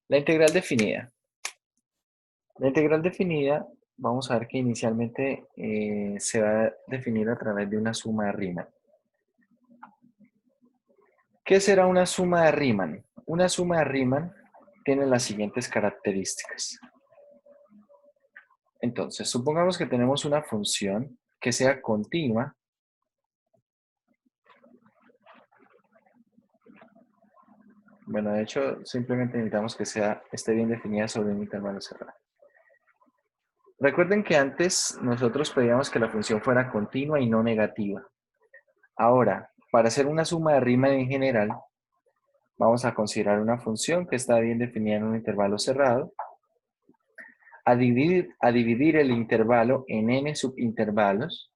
La integral definida. La integral definida, vamos a ver que inicialmente se va a definir a través de una suma de Riemann. ¿Qué será una suma de Riemann? Una suma de Riemann tiene las siguientes características. Entonces, supongamos que tenemos una función que sea continua. Bueno, de hecho, simplemente necesitamos que esté bien definida sobre un intervalo cerrado. Recuerden que antes nosotros pedíamos que la función fuera continua y no negativa. Ahora, para hacer una suma de Riemann en general, vamos a considerar una función que está bien definida en un intervalo cerrado, a dividir el intervalo en n subintervalos.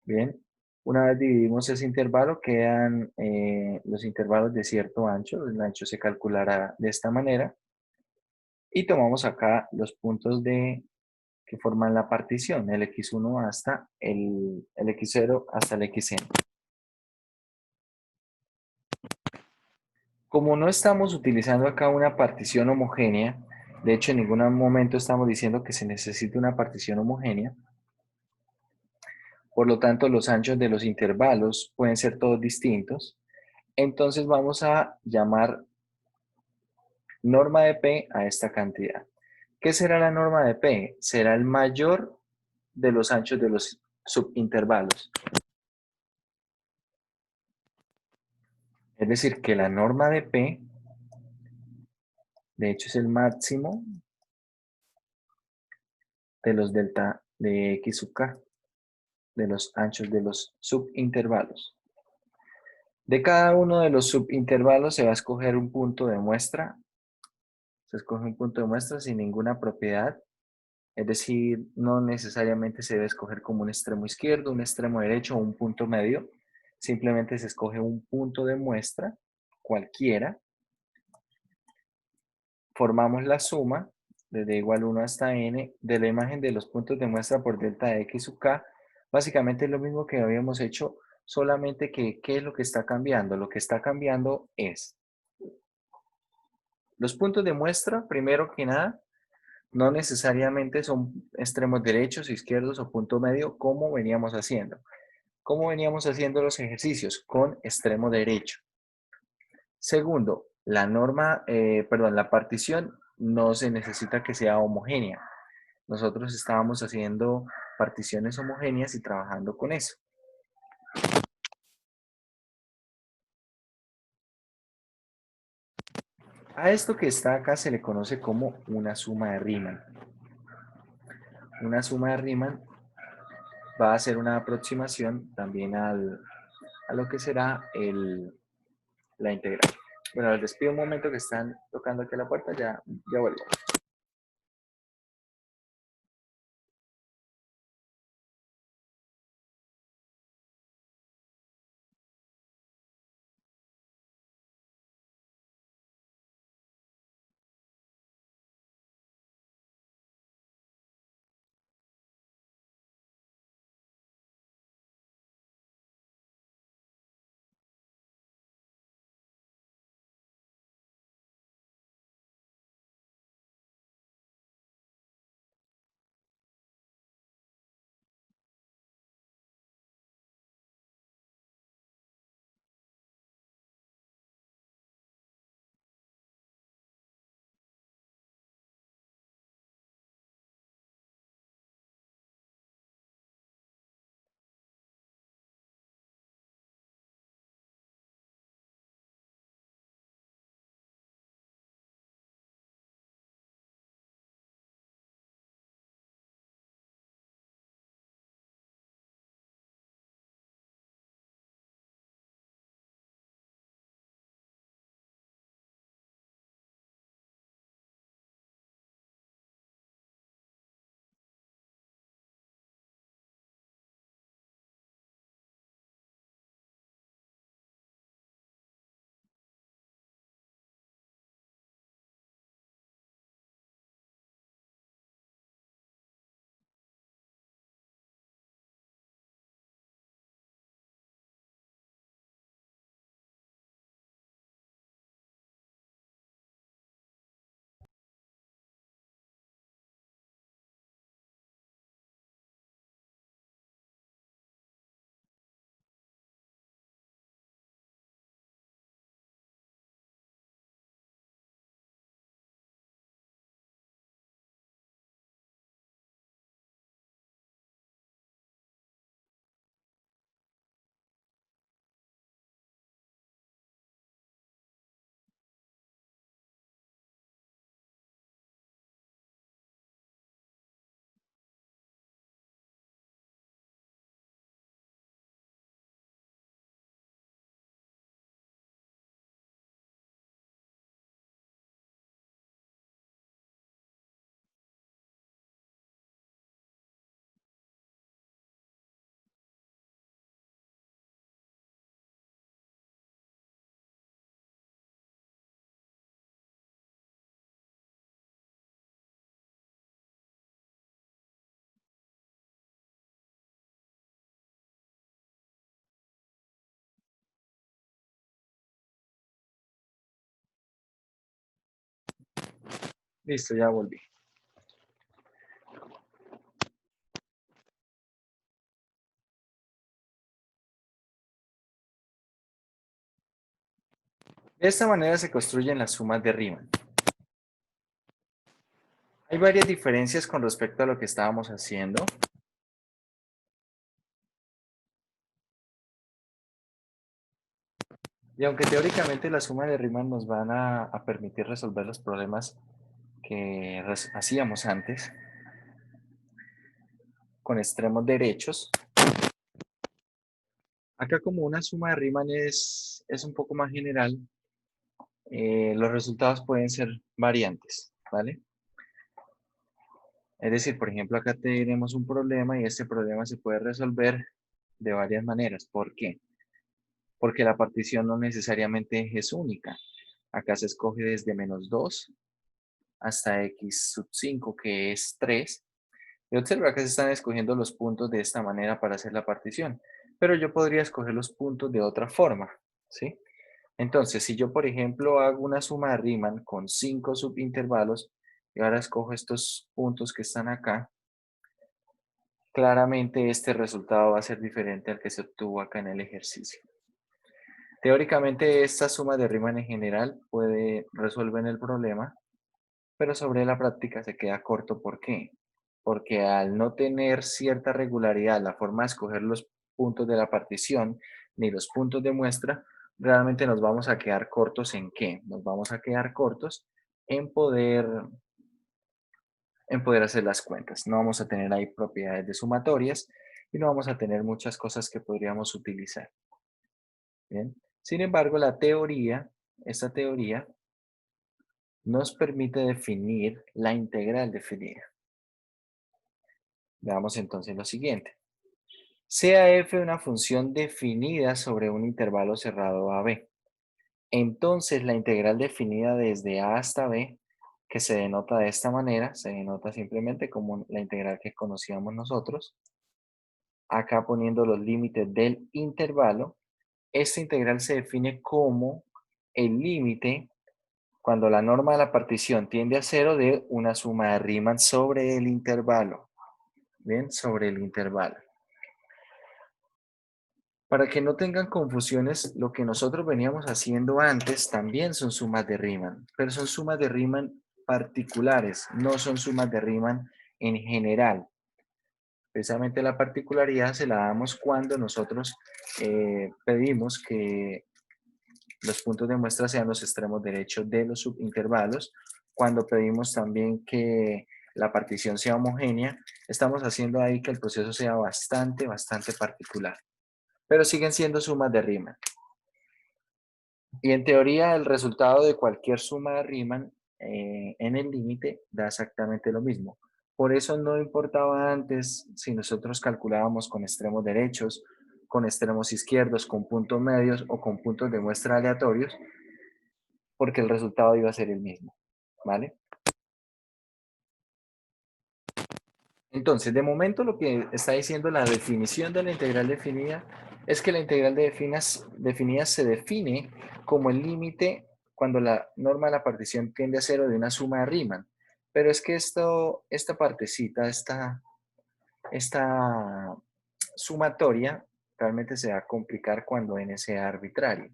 Bien, una vez dividimos ese intervalo, quedan los intervalos de cierto ancho. El ancho se calculará de esta manera. Y tomamos acá los puntos que forman la partición, el x1 hasta el x0 hasta el xn. Como no estamos utilizando acá una partición homogénea, de hecho en ningún momento estamos diciendo que se necesite una partición homogénea, por lo tanto los anchos de los intervalos pueden ser todos distintos, entonces vamos a llamar norma de P a esta cantidad. ¿Qué será la norma de P? Será el mayor de los anchos de los subintervalos. Es decir, que la norma de P, de hecho, es el máximo de los delta de x sub k, de los anchos de los subintervalos. De cada uno de los subintervalos se va a escoger un punto de muestra. Se escoge un punto de muestra sin ninguna propiedad. Es decir, no necesariamente se debe escoger como un extremo izquierdo, un extremo derecho o un punto medio. Simplemente se escoge un punto de muestra, cualquiera. Formamos la suma, desde igual 1 hasta n, de la imagen de los puntos de muestra por delta de x sub k. Básicamente es lo mismo que habíamos hecho, solamente que, ¿qué es lo que está cambiando? Lo que está cambiando es los puntos de muestra, primero que nada, no necesariamente son extremos derechos, izquierdos o punto medio, como veníamos haciendo. ¿Cómo veníamos haciendo los ejercicios? Con extremo derecho. Segundo, la partición no se necesita que sea homogénea. Nosotros estábamos haciendo particiones homogéneas y trabajando con eso. A esto que está acá se le conoce como una suma de Riemann. Una suma de Riemann va a ser una aproximación también a lo que será la integral. Bueno, les despido un momento que están tocando aquí a la puerta, ya vuelvo. Listo, ya volví. De esta manera se construyen las sumas de Riemann. Hay varias diferencias con respecto a lo que estábamos haciendo. Y aunque teóricamente las sumas de Riemann nos van a permitir resolver los problemas que hacíamos antes con extremos derechos, acá como una suma de Riemann es un poco más general, los resultados pueden ser variantes, ¿vale? Es decir, por ejemplo, acá tenemos un problema y este problema se puede resolver de varias maneras. ¿Por qué? Porque la partición no necesariamente es única. Acá se escoge desde -2 hasta x sub 5, que es 3. Y observa que se están escogiendo los puntos de esta manera para hacer la partición. Pero yo podría escoger los puntos de otra forma, ¿sí? Entonces, si yo, por ejemplo, hago una suma de Riemann con 5 subintervalos y ahora escojo estos puntos que están acá, claramente este resultado va a ser diferente al que se obtuvo acá en el ejercicio. Teóricamente, esta suma de Riemann en general puede resolver el problema, pero sobre la práctica se queda corto. ¿Por qué? Porque al no tener cierta regularidad la forma de escoger los puntos de la partición ni los puntos de muestra, realmente nos vamos a quedar cortos ¿en qué? Nos vamos a quedar cortos en poder hacer las cuentas. No vamos a tener ahí propiedades de sumatorias y no vamos a tener muchas cosas que podríamos utilizar. Bien. Sin embargo, esta teoría, nos permite definir la integral definida. Veamos entonces lo siguiente. Sea f una función definida sobre un intervalo cerrado AB. Entonces la integral definida desde A hasta B, que se denota de esta manera, se denota simplemente como la integral que conocíamos nosotros, acá poniendo los límites del intervalo, esta integral se define como el límite cuando la norma de la partición tiende a cero de una suma de Riemann sobre el intervalo. Bien, sobre el intervalo. Para que no tengan confusiones, lo que nosotros veníamos haciendo antes también son sumas de Riemann, pero son sumas de Riemann particulares, no son sumas de Riemann en general. Precisamente la particularidad se la damos cuando nosotros pedimos que los puntos de muestra sean los extremos derechos de los subintervalos, cuando pedimos también que la partición sea homogénea, estamos haciendo ahí que el proceso sea bastante particular, pero siguen siendo sumas de Riemann. Y en teoría el resultado de cualquier suma de Riemann en el límite da exactamente lo mismo. Por eso no importaba antes si nosotros calculábamos con extremos derechos, con extremos izquierdos, con puntos medios o con puntos de muestra aleatorios, porque el resultado iba a ser el mismo, ¿vale? Entonces, de momento lo que está diciendo la definición de la integral definida es que la integral definida se define como el límite cuando la norma de la partición tiende a cero de una suma de Riemann. Pero es que esta partecita, esta sumatoria, realmente se va a complicar cuando n sea arbitrario.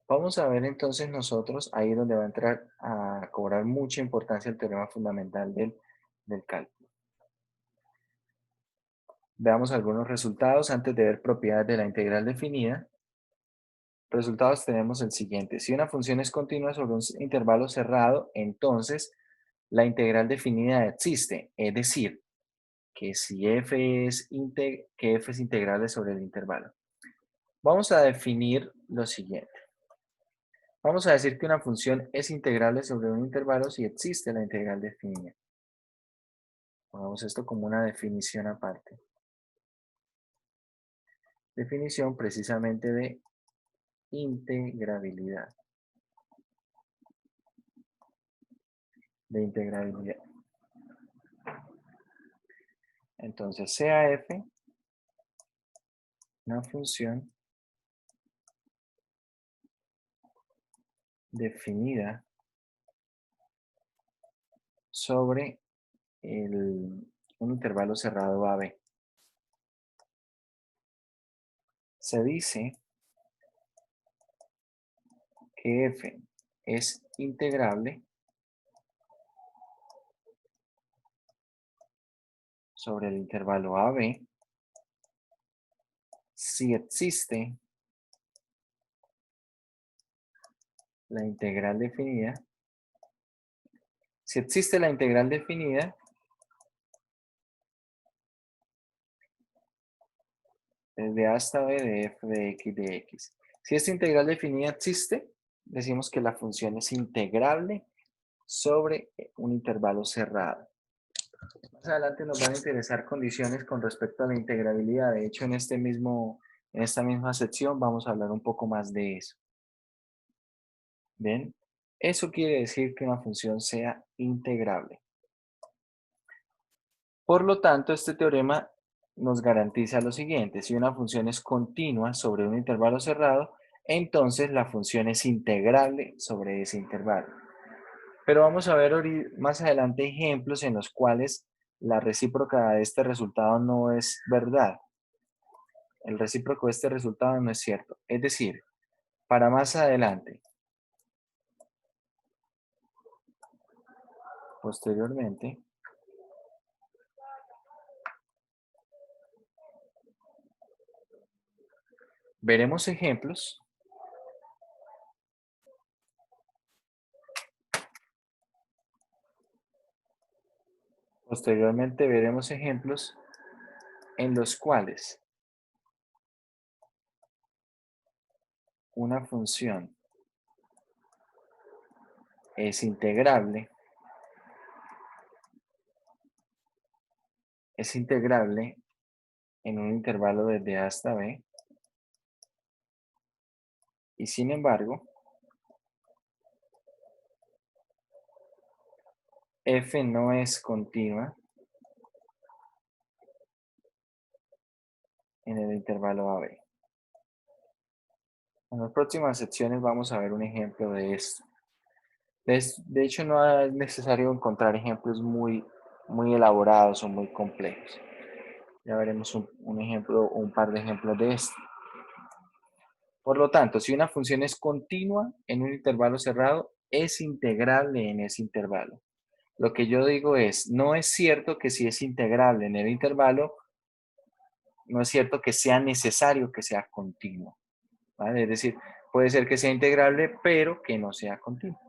Vamos a ver entonces nosotros, ahí es donde va a entrar a cobrar mucha importancia el teorema fundamental del cálculo. Veamos algunos resultados antes de ver propiedades de la integral definida. Resultados tenemos el siguiente. Si una función es continua sobre un intervalo cerrado, entonces la integral definida existe. Es decir, que si que f es integrable sobre el intervalo. Vamos a definir lo siguiente. Vamos a decir que una función es integrable sobre un intervalo si existe la integral definida. Pongamos esto como una definición aparte. Definición precisamente de integrabilidad. De integrabilidad. Entonces, sea f una función definida sobre un intervalo cerrado AB. Se dice que f es integrable sobre el intervalo AB si existe la integral definida, desde A hasta B de f de x de x. Si esta integral definida existe, decimos que la función es integrable sobre un intervalo cerrado. Más adelante nos van a interesar condiciones con respecto a la integrabilidad. De hecho, en esta misma sección vamos a hablar un poco más de eso. ¿Ven? Eso quiere decir que una función sea integrable. Por lo tanto, este teorema nos garantiza lo siguiente: si una función es continua sobre un intervalo cerrado, entonces la función es integrable sobre ese intervalo. Pero vamos a ver más adelante ejemplos en los cuales la recíproca de este resultado no es verdad. El recíproco de este resultado no es cierto. Es decir, para más adelante, posteriormente, veremos ejemplos. Posteriormente veremos ejemplos en los cuales una función es integrable en un intervalo desde A hasta B, y sin embargo, f no es continua en el intervalo AB. En las próximas secciones vamos a ver un ejemplo de esto. De hecho, no es necesario encontrar ejemplos muy elaborados o muy complejos. Ya veremos un ejemplo o un par de ejemplos de esto. Por lo tanto, si una función es continua en un intervalo cerrado, es integrable en ese intervalo. Lo que yo digo es, no es cierto que si es integrable en el intervalo, no es cierto que sea necesario que sea continuo, ¿vale? Es decir, puede ser que sea integrable, pero que no sea continuo.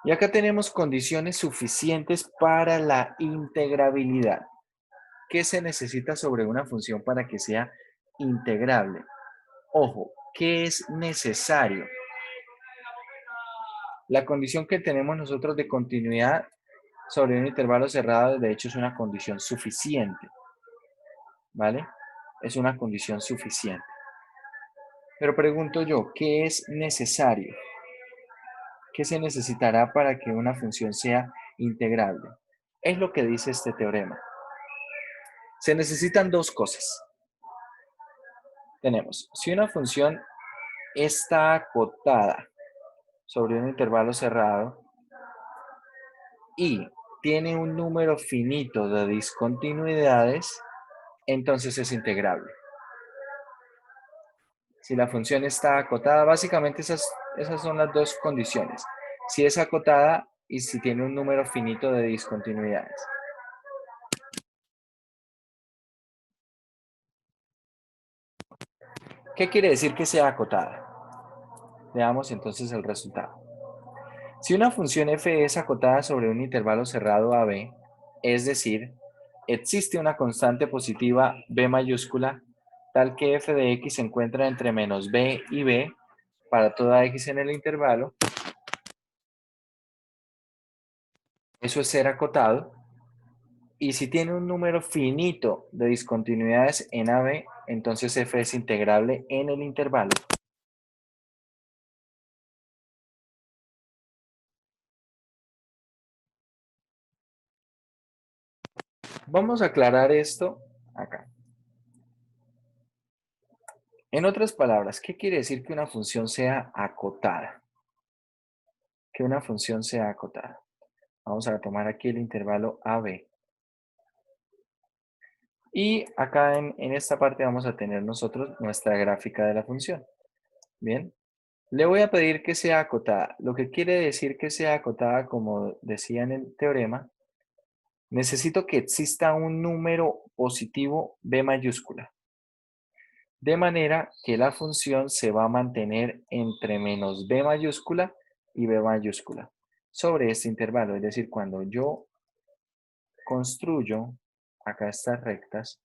Y acá tenemos condiciones suficientes para la integrabilidad. ¿Qué se necesita sobre una función para que sea integrable? Ojo, ¿qué es necesario? La condición que tenemos nosotros de continuidad sobre un intervalo cerrado, de hecho, es una condición suficiente, ¿vale? Es una condición suficiente. Pero pregunto yo, ¿qué es necesario? ¿Qué se necesitará para que una función sea integrable? Es lo que dice este teorema. Se necesitan dos cosas. Tenemos, si una función está acotada sobre un intervalo cerrado y tiene un número finito de discontinuidades, entonces es integrable. Si la función está acotada, básicamente esas son las dos condiciones. Si es acotada y si tiene un número finito de discontinuidades. ¿Qué quiere decir que sea acotada? Veamos entonces el resultado. Si una función f es acotada sobre un intervalo cerrado AB, es decir, existe una constante positiva b mayúscula, tal que f de x se encuentra entre menos b y b para toda x en el intervalo, eso es ser acotado, y si tiene un número finito de discontinuidades en AB, entonces f es integrable en el intervalo. Vamos a aclarar esto acá. En otras palabras, ¿qué quiere decir que una función sea acotada? que una función sea acotada. Vamos a tomar aquí el intervalo AB. Y acá en esta parte vamos a tener nosotros nuestra gráfica de la función. Bien, le voy a pedir que sea acotada. Lo que quiere decir que sea acotada, como decía en el teorema, necesito que exista un número positivo b mayúscula. De manera que la función se va a mantener entre menos b mayúscula y b mayúscula sobre este intervalo. Es decir, cuando yo construyo acá estas rectas,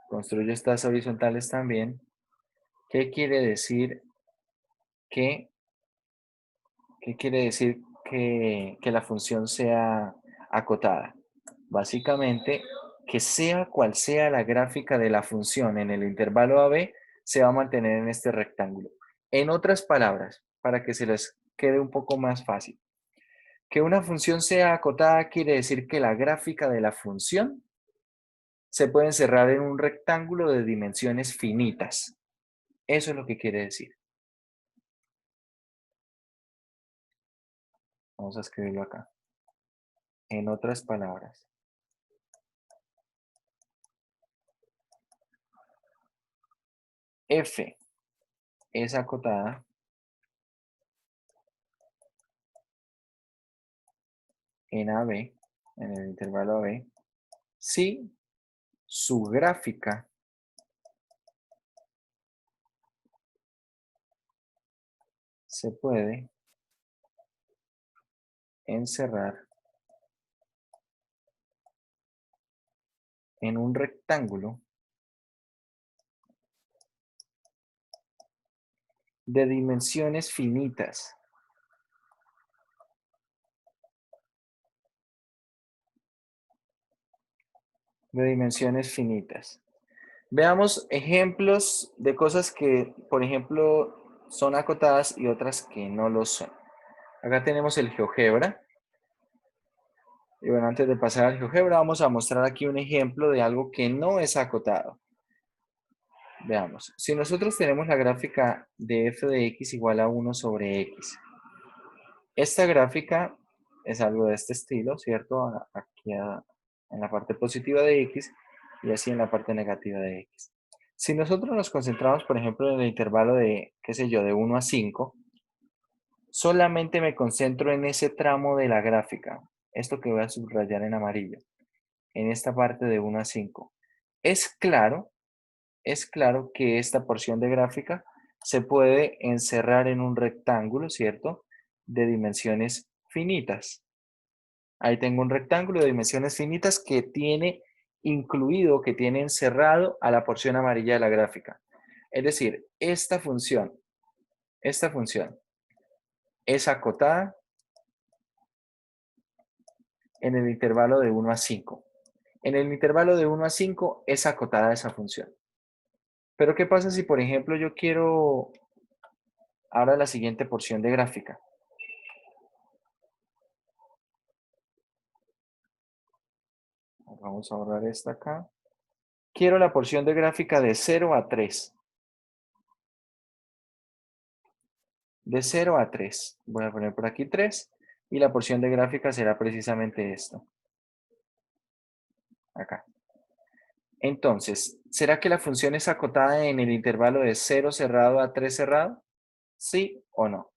construyo estas horizontales también, ¿qué quiere decir que, qué quiere decir que la función sea acotada? Básicamente, que sea cual sea la gráfica de la función en el intervalo AB, se va a mantener en este rectángulo. En otras palabras, para que se les quede un poco más fácil, que una función sea acotada quiere decir que la gráfica de la función se puede encerrar en un rectángulo de dimensiones finitas. Eso es lo que quiere decir. Vamos a escribirlo acá. En otras palabras, f es acotada en AB, en el intervalo AB, si su gráfica se puede encerrar en un rectángulo de dimensiones finitas. De dimensiones finitas. Veamos ejemplos de cosas que, por ejemplo, son acotadas y otras que no lo son. Acá tenemos el GeoGebra. Y bueno, antes de pasar al GeoGebra, vamos a mostrar aquí un ejemplo de algo que no es acotado. Veamos, si nosotros tenemos la gráfica de f de x igual a 1 sobre x, esta gráfica es algo de este estilo, ¿cierto? Aquí en la parte positiva de x y así en la parte negativa de x. Si nosotros nos concentramos, por ejemplo, en el intervalo de, qué sé yo, de 1 a 5, solamente me concentro en ese tramo de la gráfica, esto que voy a subrayar en amarillo, en esta parte de 1 a 5. Es claro que esta porción de gráfica se puede encerrar en un rectángulo, ¿cierto? De dimensiones finitas. Ahí tengo un rectángulo de dimensiones finitas que tiene incluido, que tiene encerrado a la porción amarilla de la gráfica. Es decir, esta función es acotada en el intervalo de 1 a 5. En el intervalo de 1 a 5 es acotada esa función. Pero ¿qué pasa si, por ejemplo, yo quiero ahora la siguiente porción de gráfica? Vamos a borrar esta acá. Quiero la porción de gráfica de 0 a 3. De 0 a 3. Voy a poner por aquí 3. Y la porción de gráfica será precisamente esto. Acá. Entonces, ¿será que la función es acotada en el intervalo de 0 cerrado a 3 cerrado? ¿Sí o no?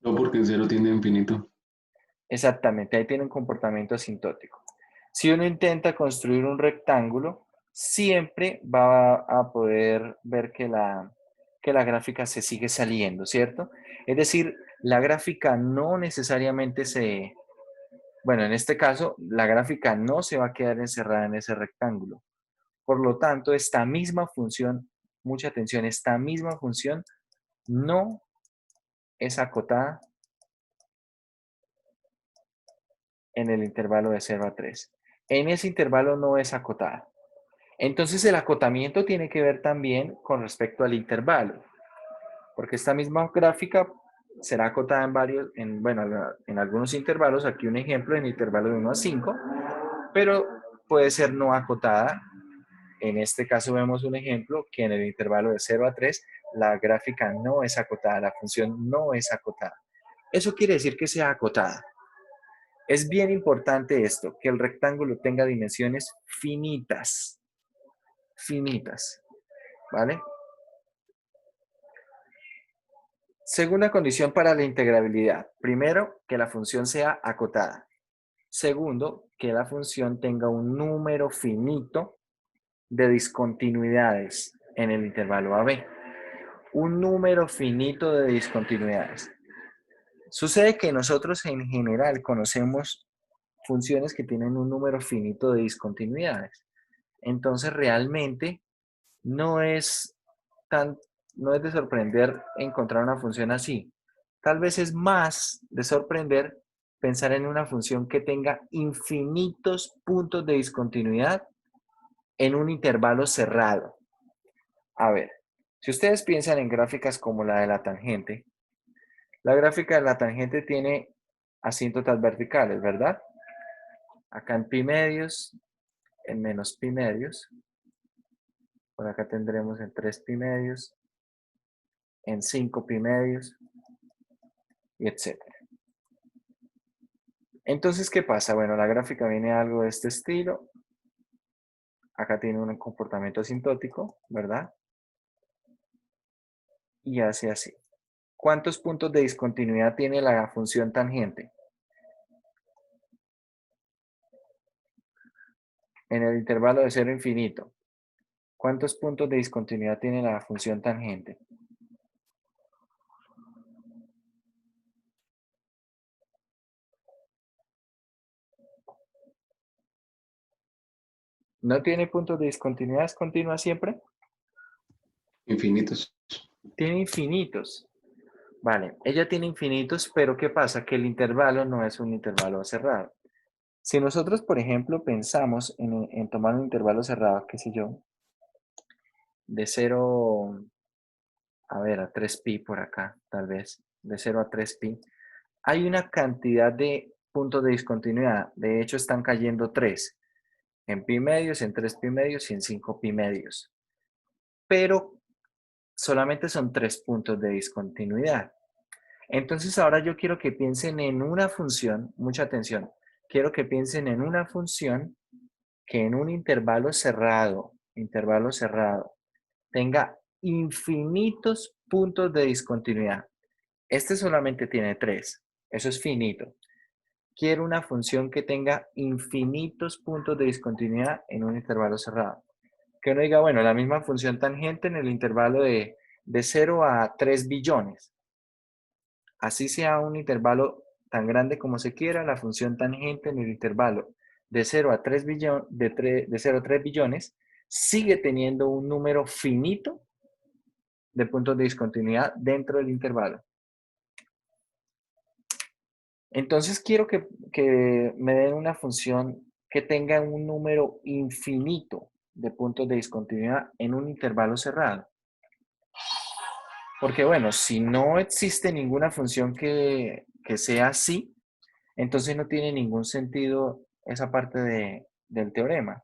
No, porque en cero tiende a infinito. Exactamente, ahí tiene un comportamiento asintótico. Si uno intenta construir un rectángulo, siempre va a poder ver que la gráfica se sigue saliendo, ¿cierto? Es decir, la gráfica no necesariamente bueno, en este caso, la gráfica no se va a quedar encerrada en ese rectángulo. Por lo tanto, esta misma función, mucha atención, esta misma función no es acotada en el intervalo de 0 a 3. En ese intervalo no es acotada. Entonces el acotamiento tiene que ver también con respecto al intervalo, porque esta misma gráfica será acotada en varios, bueno, en algunos intervalos, aquí un ejemplo en intervalo de 1 a 5, pero puede ser no acotada En este caso vemos un ejemplo que en el intervalo de 0 a 3 la gráfica no es acotada, la función no es acotada. Eso quiere decir que sea acotada. Es bien importante esto, que el rectángulo tenga dimensiones finitas. Finitas, ¿vale? Segunda condición para la integrabilidad. Primero, que la función sea acotada. Segundo, que la función tenga un número finito de discontinuidades en el intervalo AB. Un número finito de discontinuidades. Sucede que nosotros en general conocemos funciones que tienen un número finito de discontinuidades. Entonces realmente no es tan, no es de sorprender encontrar una función así. Tal vez es más de sorprender pensar en una función que tenga infinitos puntos de discontinuidad en un intervalo cerrado. A ver, si ustedes piensan en gráficas como la de la tangente, la gráfica de la tangente tiene asíntotas verticales, ¿verdad? Acá en pi medios, en menos pi medios. Por acá tendremos en 3 pi medios, en 5 pi medios, y etcétera. Entonces, ¿qué pasa? Bueno, la gráfica viene algo de este estilo. Acá tiene un comportamiento asintótico, ¿verdad? Y hace así. ¿Cuántos puntos de discontinuidad tiene la función tangente? En el intervalo de 0 a infinito. ¿Cuántos puntos de discontinuidad tiene la función tangente? ¿No tiene puntos de discontinuidad? ¿Es continua siempre? Infinitos. Tiene infinitos. Vale, ella tiene infinitos, pero ¿qué pasa? Que el intervalo no es un intervalo cerrado. Si nosotros, por ejemplo, pensamos en tomar un intervalo cerrado, qué sé yo, de 0, a ver, a 3pi por acá, tal vez, de 0 a 3pi, hay una cantidad de puntos de discontinuidad. De hecho, están cayendo 3, en pi medios, en 3 pi medios y en 5 pi medios. Pero solamente son 3 puntos de discontinuidad. Entonces ahora yo quiero que piensen en una función, mucha atención, quiero que piensen en una función que en un intervalo cerrado, tenga infinitos puntos de discontinuidad. Este solamente tiene 3, eso es finito. Quiero una función que tenga infinitos puntos de discontinuidad en un intervalo cerrado. Que uno diga, bueno, la misma función tangente en el intervalo de 0 a 3 billones. Así sea un intervalo tan grande como se quiera, la función tangente en el intervalo de 0 a 3 billones, de 0 a 3 billones, sigue teniendo un número finito de puntos de discontinuidad dentro del intervalo. Entonces quiero que me den una función que tenga un número infinito de puntos de discontinuidad en un intervalo cerrado. Porque bueno, si no existe ninguna función que sea así, entonces no tiene ningún sentido esa parte del teorema.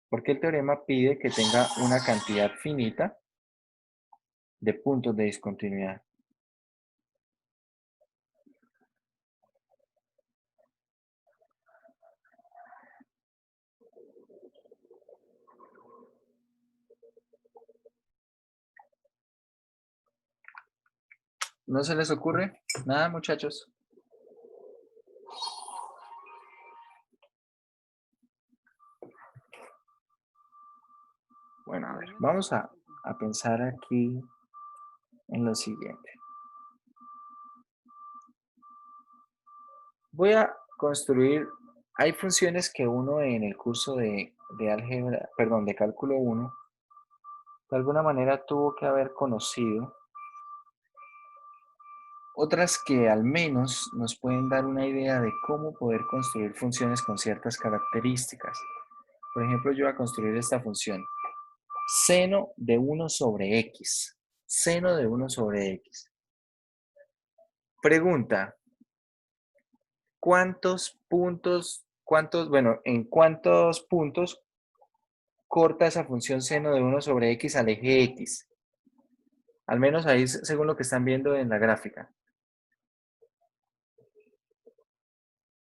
Porque el teorema pide que tenga una cantidad finita de puntos de discontinuidad. ¿No se les ocurre? Nada, muchachos. Bueno, a ver, vamos a pensar aquí en lo siguiente. Voy a construir, hay funciones que uno en el curso de álgebra, perdón, de cálculo 1, de alguna manera tuvo que haber conocido. Otras que al menos nos pueden dar una idea de cómo poder construir funciones con ciertas características. Por ejemplo, yo voy a construir esta función. Seno de 1 sobre x. Seno de 1 sobre x. Pregunta, ¿en cuántos puntos corta esa función seno de 1 sobre x al eje x. Al menos ahí según lo que están viendo en la gráfica.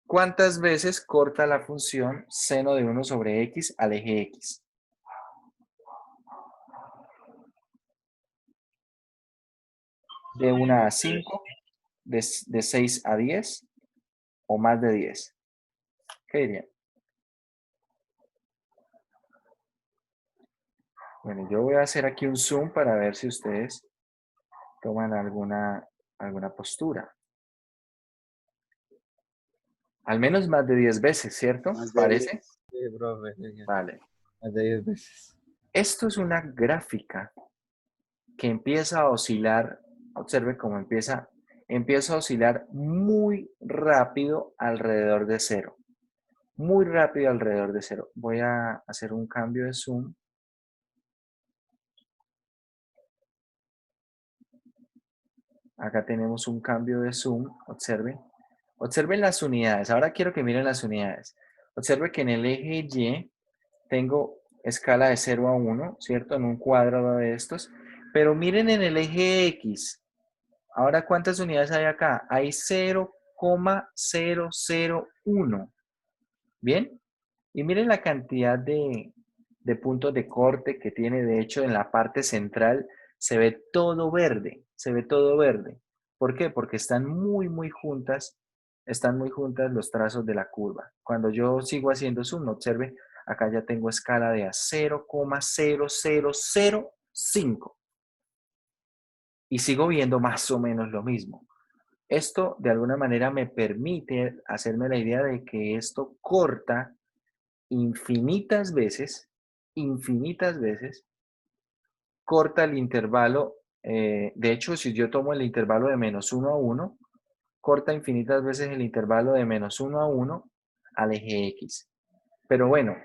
¿Cuántas veces corta la función seno de 1 sobre x al eje x? ¿De 1 a 5? ¿De 6 a 10? ¿O más de 10? ¿Qué dirían? Bueno, yo voy a hacer aquí un zoom para ver si ustedes toman alguna postura. Al menos más de 10 veces, ¿cierto? Más de ¿Parece? 10. Sí, profe. Vale. Más de 10 veces. Esto es una gráfica que empieza a oscilar, observe cómo empieza a oscilar muy rápido alrededor de cero. Muy rápido alrededor de cero. Voy a hacer un cambio de zoom. Acá tenemos un cambio de zoom, observe. Observen las unidades. Ahora quiero que miren las unidades. Observe que en el eje Y tengo escala de 0 a 1, ¿cierto? En un cuadrado de estos. Pero miren en el eje X. Ahora, ¿cuántas unidades hay acá? Hay 0,001. ¿Bien? Y miren la cantidad de puntos de corte que tiene. De hecho, en la parte central se ve todo verde. Se ve todo verde. ¿Por qué? Porque están muy juntas. Están muy juntas los trazos de la curva. Cuando yo sigo haciendo zoom, observe, acá ya tengo escala de a 0,0005. Y sigo viendo más o menos lo mismo. Esto de alguna manera me permite hacerme la idea de que esto corta infinitas veces, corta el intervalo. De hecho, si yo tomo el intervalo de -1 a 1, corta infinitas veces el intervalo de -1 a 1 al eje X. Pero bueno,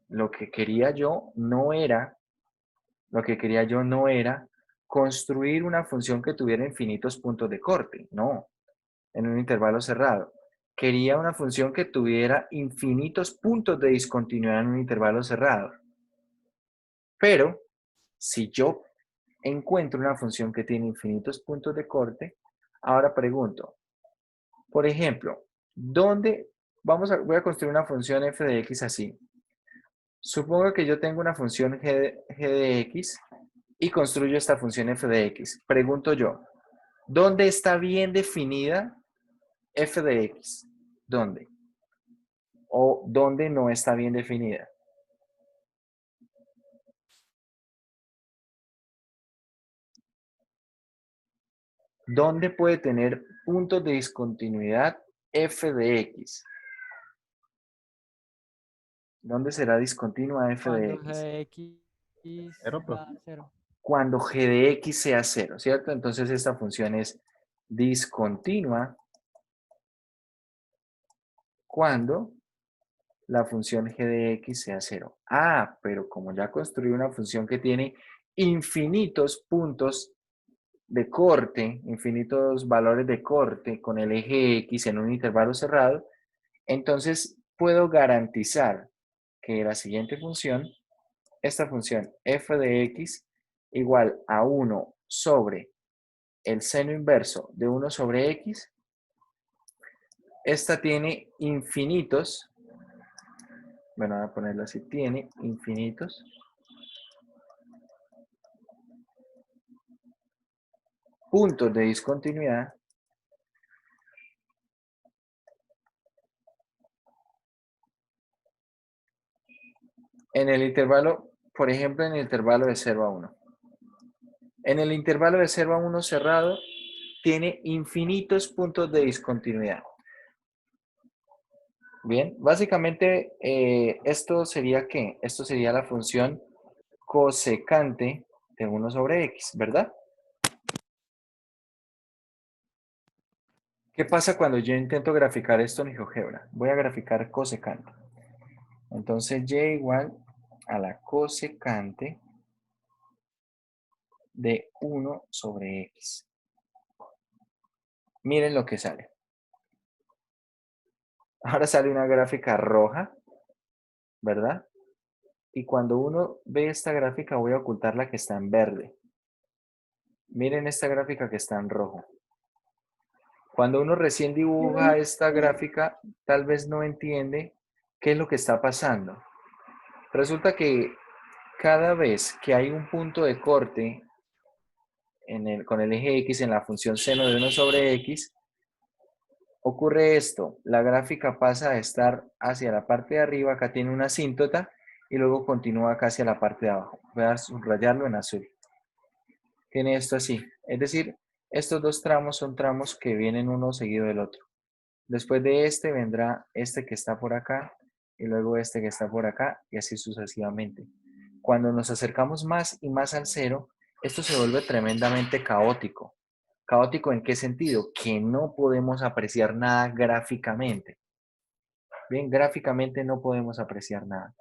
lo que quería yo no era construir una función que tuviera infinitos puntos de corte, no, en un intervalo cerrado. Quería una función que tuviera infinitos puntos de discontinuidad en un intervalo cerrado. Pero, si yo encuentro una función que tiene infinitos puntos de corte, ahora pregunto, por ejemplo, voy a construir una función f de x así. Supongo que yo tengo una función g de x y construyo esta función f de x. Pregunto yo, ¿dónde está bien definida f de x? ¿Dónde? ¿O dónde no está bien definida? ¿Dónde puede tener puntos de discontinuidad f de x? ¿Dónde será discontinua f de Cuando x? X Cero, da profe. 0. Cuando g de x sea 0, ¿cierto? Entonces esta función es discontinua cuando la función g de x sea 0. Ah, pero como ya construí una función que tiene infinitos puntos de corte, infinitos valores de corte con el eje x en un intervalo cerrado, entonces puedo garantizar que la siguiente función, esta función f de x igual a 1 sobre el seno inverso de 1 sobre x, esta tiene infinitos, bueno, voy a ponerlo así, tiene infinitos puntos de discontinuidad en el intervalo, por ejemplo, en el intervalo de 0 a 1. En el intervalo de 0 a 1 cerrado, tiene infinitos puntos de discontinuidad. Bien, básicamente esto sería ¿qué? Esto sería la función cosecante de 1 sobre x, ¿verdad? ¿Qué pasa cuando yo intento graficar esto en GeoGebra? Voy a graficar cosecante. Entonces y igual a la cosecante de 1 sobre x. Miren lo que sale. Ahora sale una gráfica roja, ¿verdad? Y cuando uno ve esta gráfica, voy a ocultar la que está en verde. Miren esta gráfica que está en rojo. Cuando uno recién dibuja esta gráfica, tal vez no entiende qué es lo que está pasando. Resulta que cada vez que hay un punto de corte con el eje X en la función seno de 1 sobre X, ocurre esto. La gráfica pasa a estar hacia la parte de arriba, acá tiene una asíntota, y luego continúa acá hacia la parte de abajo. Voy a subrayarlo en azul. Tiene esto así. Es decir, estos dos tramos son tramos que vienen uno seguido del otro. Después de este vendrá este que está por acá y luego este que está por acá y así sucesivamente. Cuando nos acercamos más y más al cero, esto se vuelve tremendamente caótico. ¿Caótico en qué sentido? Que no podemos apreciar nada gráficamente. Bien, gráficamente no podemos apreciar nada.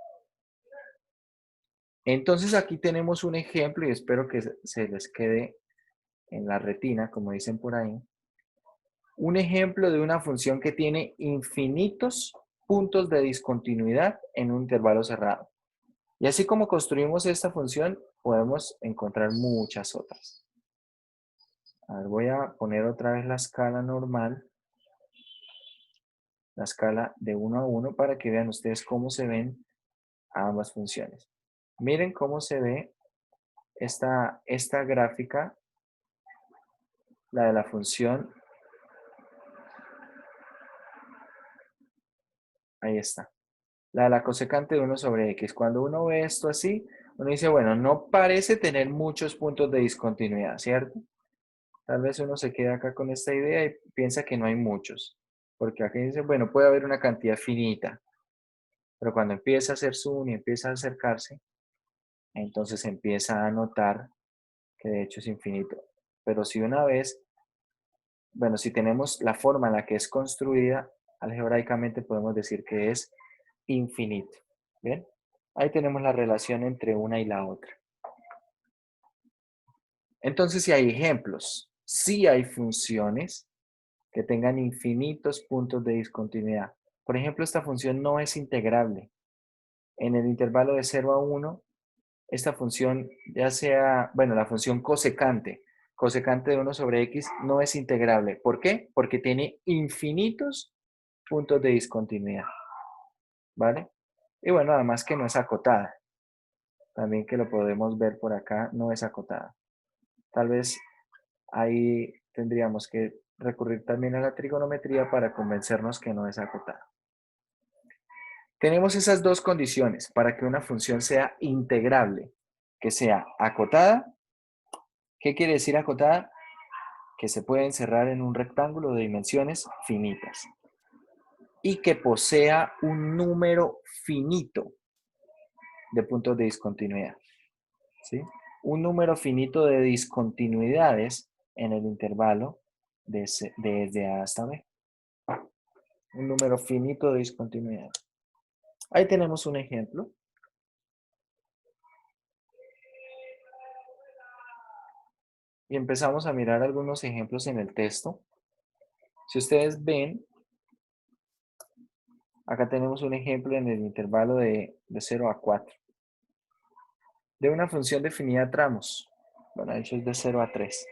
Entonces aquí tenemos un ejemplo y espero que se les quede en la retina, como dicen por ahí. Un ejemplo de una función que tiene infinitos puntos de discontinuidad en un intervalo cerrado. Y así como construimos esta función, podemos encontrar muchas otras. A ver, voy a poner otra vez la escala normal, la escala de 1 a 1, para que vean ustedes cómo se ven ambas funciones. Miren cómo se ve esta gráfica, la de la función. Ahí está. La de la cosecante de 1 sobre x. Cuando uno ve esto así, uno dice, bueno, no parece tener muchos puntos de discontinuidad, ¿cierto? Tal vez uno se queda acá con esta idea y piensa que no hay muchos. Porque aquí dice, bueno, puede haber una cantidad finita. Pero cuando empieza a hacer zoom y empieza a acercarse, entonces empieza a notar que de hecho es infinito. Pero si una vez, bueno, si tenemos la forma en la que es construida, algebraicamente podemos decir que es infinito. ¿Bien? Ahí tenemos la relación entre una y la otra. Entonces, si hay ejemplos, sí hay funciones que tengan infinitos puntos de discontinuidad. Por ejemplo, esta función no es integrable. En el intervalo de 0 a 1, esta función, ya sea, bueno, la función cosecante de 1 sobre x, no es integrable. ¿Por qué? Porque tiene infinitos puntos de discontinuidad. ¿Vale? Y bueno, además que no es acotada. También que lo podemos ver por acá, no es acotada. Tal vez ahí tendríamos que recurrir también a la trigonometría para convencernos que no es acotada. Tenemos esas dos condiciones para que una función sea integrable, que sea acotada. ¿Qué quiere decir acotada? Que se puede encerrar en un rectángulo de dimensiones finitas y que posea un número finito de puntos de discontinuidad. ¿Sí? Un número finito de discontinuidades en el intervalo desde A hasta B. Un número finito de discontinuidad. Ahí tenemos un ejemplo. Y empezamos a mirar algunos ejemplos en el texto. Si ustedes ven, acá tenemos un ejemplo en el intervalo de 0 a 4. De una función definida a tramos. Bueno, de hecho es de 0 a 3.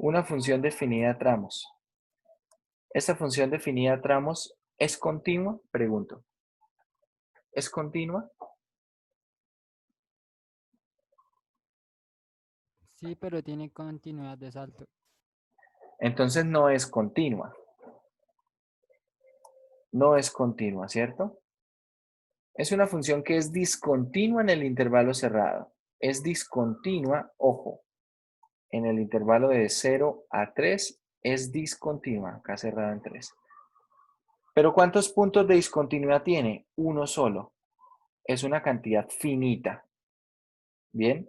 Una función definida a tramos. ¿Esta función definida a tramos es continua? Pregunto. ¿Es continua? Sí, pero tiene continuidad de salto. Entonces no es continua. No es continua, ¿cierto? Es una función que es discontinua en el intervalo cerrado. Es discontinua, ojo, en el intervalo de 0 a 3 es discontinua, acá cerrada en 3. Pero ¿cuántos puntos de discontinuidad tiene? Uno solo. Es una cantidad finita. ¿Bien?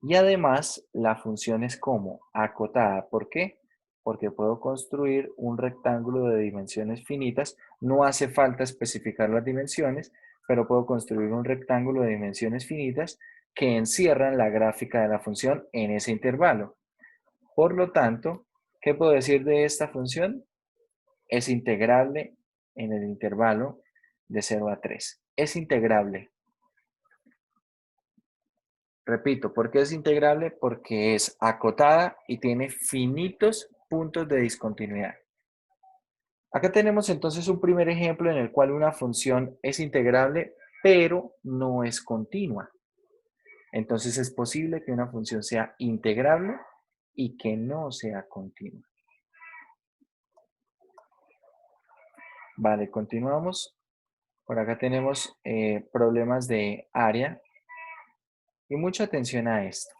Y además la función es como acotada. ¿Por qué? Porque puedo construir un rectángulo de dimensiones finitas. No hace falta especificar las dimensiones, pero puedo construir un rectángulo de dimensiones finitas que encierran la gráfica de la función en ese intervalo. Por lo tanto, ¿qué puedo decir de esta función? Es integrable en el intervalo de 0 a 3. Es integrable. Repito, ¿por qué es integrable? Porque es acotada y tiene finitos puntos de discontinuidad. Acá tenemos entonces un primer ejemplo en el cual una función es integrable, pero no es continua. Entonces es posible que una función sea integrable y que no sea continua. Vale, continuamos. Por acá tenemos problemas de área. Y mucha atención a esto.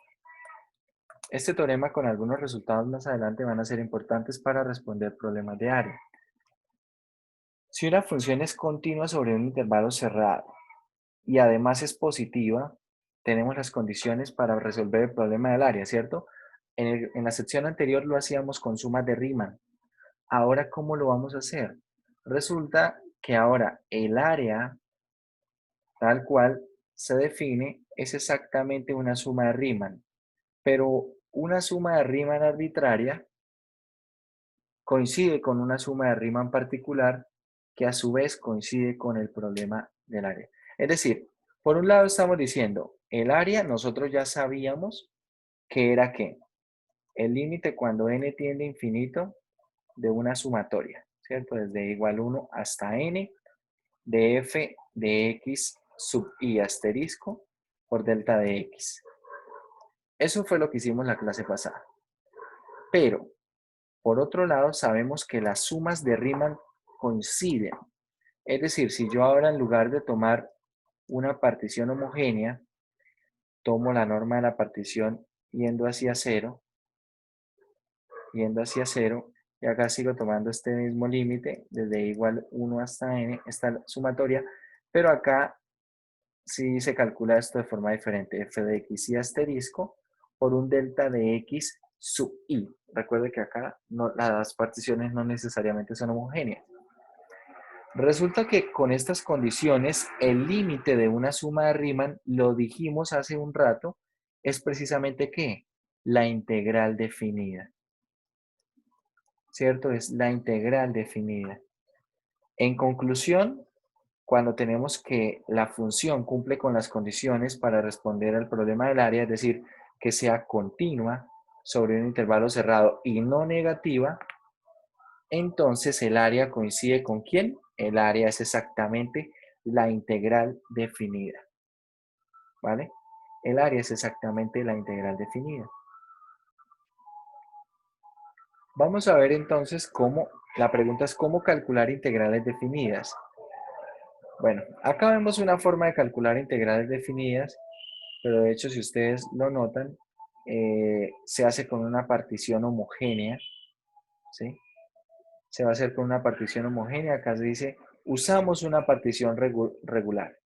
Este teorema con algunos resultados más adelante van a ser importantes para responder problemas de área. Si una función es continua sobre un intervalo cerrado y además es positiva, tenemos las condiciones para resolver el problema del área, ¿cierto? En la sección anterior lo hacíamos con sumas de Riemann. Ahora, ¿cómo lo vamos a hacer? Resulta que ahora el área, tal cual se define, es exactamente una suma de Riemann. Pero una suma de Riemann arbitraria coincide con una suma de Riemann particular que a su vez coincide con el problema del área. Es decir, por un lado estamos diciendo, el área nosotros ya sabíamos que era ¿qué? El límite cuando n tiende a infinito de una sumatoria, ¿cierto? Desde igual 1 hasta n de f de x sub i asterisco por delta de x. Eso fue lo que hicimos la clase pasada. Pero, por otro lado, sabemos que las sumas de Riemann coinciden. Es decir, si yo ahora en lugar de tomar una partición homogénea, tomo la norma de la partición yendo hacia cero, y acá sigo tomando este mismo límite, desde igual 1 hasta n, esta sumatoria, pero acá sí se calcula esto de forma diferente, f de x y asterisco por un delta de x sub i. Recuerde que acá las particiones no necesariamente son homogéneas. Resulta que con estas condiciones, el límite de una suma de Riemann, lo dijimos hace un rato, es precisamente ¿qué? La integral definida. ¿Cierto? Es la integral definida. En conclusión, cuando tenemos que la función cumple con las condiciones para responder al problema del área, es decir, que sea continua sobre un intervalo cerrado y no negativa, entonces el área coincide con ¿quién? El área es exactamente la integral definida. ¿Vale? El área es exactamente la integral definida. Vamos a ver entonces cómo, la pregunta es cómo calcular integrales definidas. Bueno, acá vemos una forma de calcular integrales definidas, pero de hecho si ustedes lo notan, se hace con una partición homogénea, ¿sí? Se va a hacer con una partición homogénea, acá se dice, usamos una partición regular.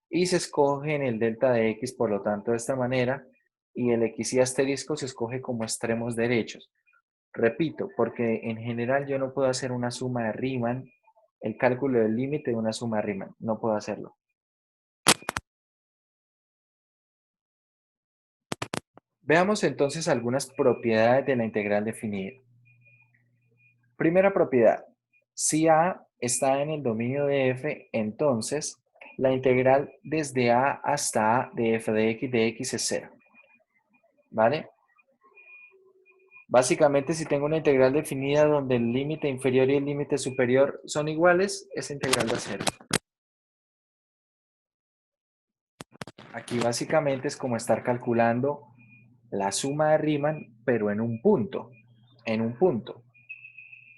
Y se escoge en el delta de x, por lo tanto, de esta manera, y el x y asterisco se escoge como extremos derechos. Repito, porque en general yo no puedo hacer una suma de Riemann, el cálculo del límite de una suma de Riemann, no puedo hacerlo. Veamos entonces algunas propiedades de la integral definida. Primera propiedad, si A está en el dominio de f, entonces la integral desde A hasta A de f de x es 0. ¿Vale? Básicamente, si tengo una integral definida donde el límite inferior y el límite superior son iguales, esa integral da 0. Aquí básicamente es como estar calculando la suma de Riemann, pero en un punto. En un punto.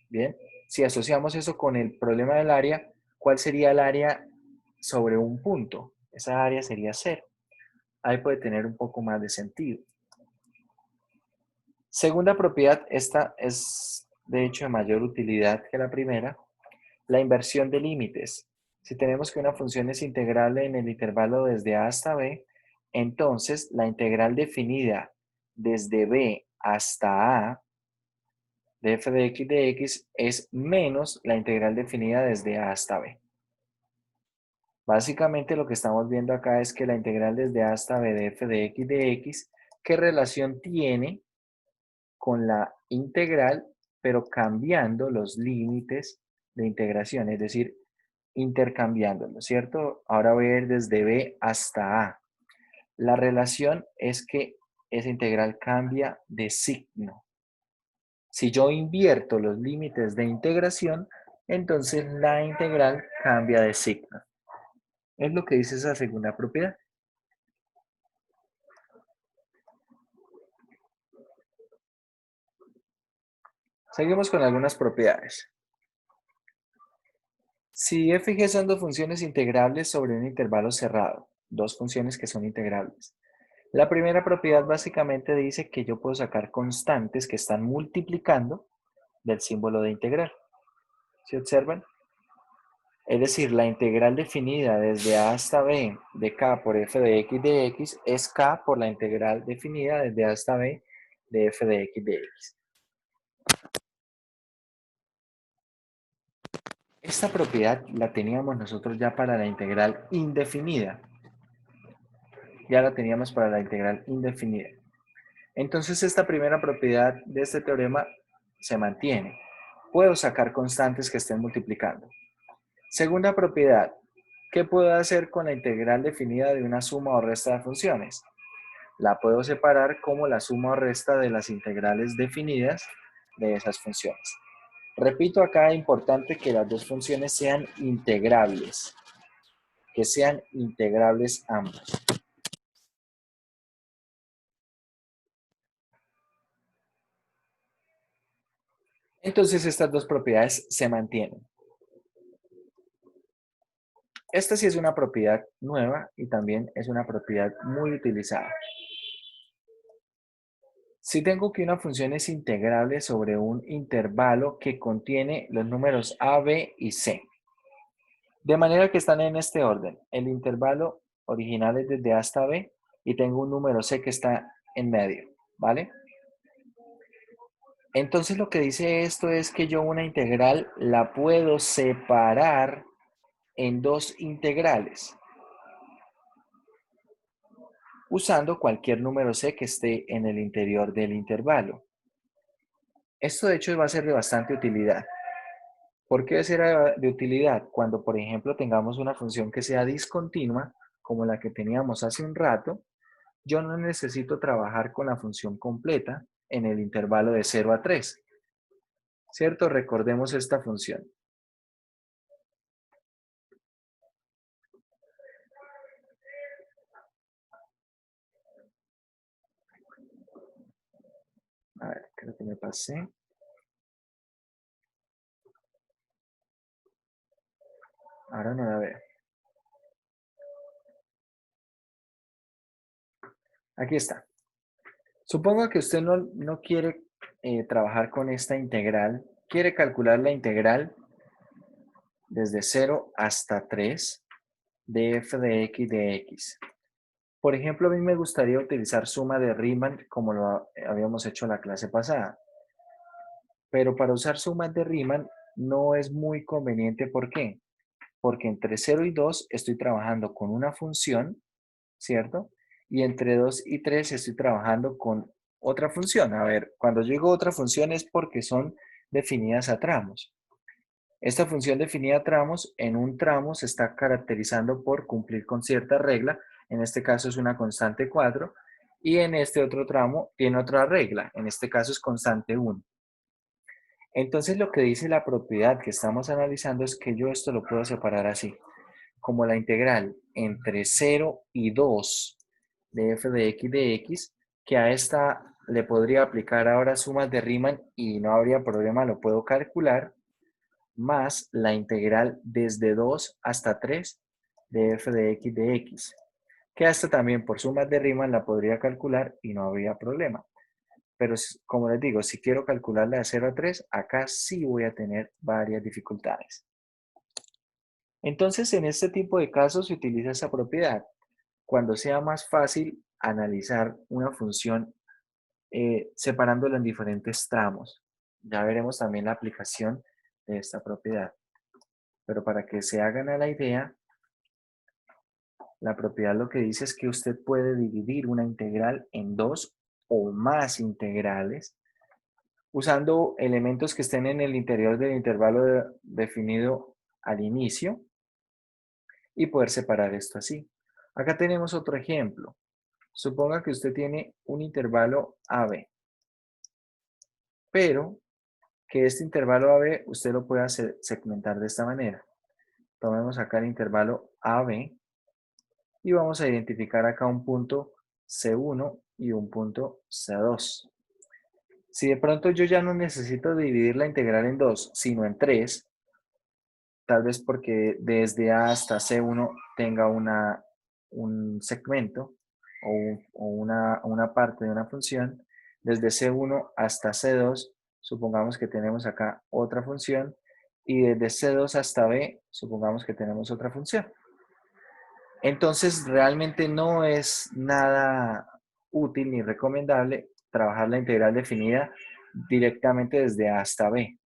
Bien. Si asociamos eso con el problema del área, ¿cuál sería el área sobre un punto? Esa área sería 0. Ahí puede tener un poco más de sentido. Segunda propiedad, esta es de hecho de mayor utilidad que la primera, la inversión de límites. Si tenemos que una función es integrable en el intervalo desde A hasta B, entonces la integral definida desde B hasta A de f de x es menos la integral definida desde A hasta B. Básicamente lo que estamos viendo acá es que la integral desde A hasta B de f de x, ¿qué relación tiene con la integral, pero cambiando los límites de integración? Es decir, intercambiándolos, ¿cierto? Ahora voy a ir desde B hasta A. La relación es que esa integral cambia de signo. Si yo invierto los límites de integración, entonces la integral cambia de signo. Es lo que dice esa segunda propiedad. Seguimos con algunas propiedades. Si f y g son dos funciones integrables sobre un intervalo cerrado, dos funciones que son integrables. La primera propiedad básicamente dice que yo puedo sacar constantes que están multiplicando del símbolo de integral. ¿Sí observan? Es decir, la integral definida desde a hasta b de k por f de x de x es k por la integral definida desde a hasta b de f de x de x. Esta propiedad la teníamos nosotros ya para la integral indefinida. Ya la teníamos para la integral indefinida. Entonces esta primera propiedad de este teorema se mantiene. Puedo sacar constantes que estén multiplicando. Segunda propiedad, ¿qué puedo hacer con la integral definida de una suma o resta de funciones? La puedo separar como la suma o resta de las integrales definidas de esas funciones. Repito, acá es importante que las dos funciones sean integrables, que sean integrables ambas. Entonces estas dos propiedades se mantienen. Esta sí es una propiedad nueva y también es una propiedad muy utilizada. Si tengo que una función es integrable sobre un intervalo que contiene los números a, b y c. De manera que están en este orden. El intervalo original es desde a hasta b y tengo un número c que está en medio, ¿vale? Entonces lo que dice esto es que yo una integral la puedo separar en dos integrales, usando cualquier número c que esté en el interior del intervalo. Esto de hecho va a ser de bastante utilidad. ¿Por qué será de utilidad? Cuando, por ejemplo, tengamos una función que sea discontinua, como la que teníamos hace un rato, yo no necesito trabajar con la función completa en el intervalo de 0 a 3. ¿Cierto? Recordemos esta función. A ver, creo que me pasé. Ahora no la veo. Aquí está. Supongo que usted no quiere trabajar con esta integral. Quiere calcular la integral desde 0 hasta 3 de f de x de x. Por ejemplo, a mí me gustaría utilizar suma de Riemann como lo habíamos hecho en la clase pasada. Pero para usar sumas de Riemann no es muy conveniente. ¿Por qué? Porque entre 0 y 2 estoy trabajando con una función, ¿cierto? Y entre 2 y 3 estoy trabajando con otra función. A ver, cuando yo digo otra función es porque son definidas a tramos. Esta función definida a tramos, en un tramo se está caracterizando por cumplir con cierta regla, en este caso es una constante 4, y en este otro tramo tiene otra regla, en este caso es constante 1. Entonces lo que dice la propiedad que estamos analizando es que yo esto lo puedo separar así, como la integral entre 0 y 2 de f de x, que a esta le podría aplicar ahora sumas de Riemann y no habría problema, lo puedo calcular, más la integral desde 2 hasta 3 de f de x, que hasta también por sumas de Riemann la podría calcular y no habría problema. Pero como les digo, si quiero calcularla de 0 a 3, acá sí voy a tener varias dificultades. Entonces, en este tipo de casos se utiliza esa propiedad. Cuando sea más fácil analizar una función separándola en diferentes tramos. Ya veremos también la aplicación de esta propiedad. Pero para que se hagan a la idea, la propiedad lo que dice es que usted puede dividir una integral en dos o más integrales usando elementos que estén en el interior del intervalo definido al inicio y poder separar esto así. Acá tenemos otro ejemplo. Suponga que usted tiene un intervalo AB, pero que este intervalo AB usted lo pueda segmentar de esta manera. Tomemos acá el intervalo AB y vamos a identificar acá un punto C1 y un punto C2. Si de pronto yo ya no necesito dividir la integral en 2, sino en 3, tal vez porque desde A hasta C1 tenga un segmento o una parte de una función, desde C1 hasta C2, supongamos que tenemos acá otra función, y desde C2 hasta B, supongamos que tenemos otra función. Entonces, realmente no es nada útil ni recomendable trabajar la integral definida directamente desde A hasta B.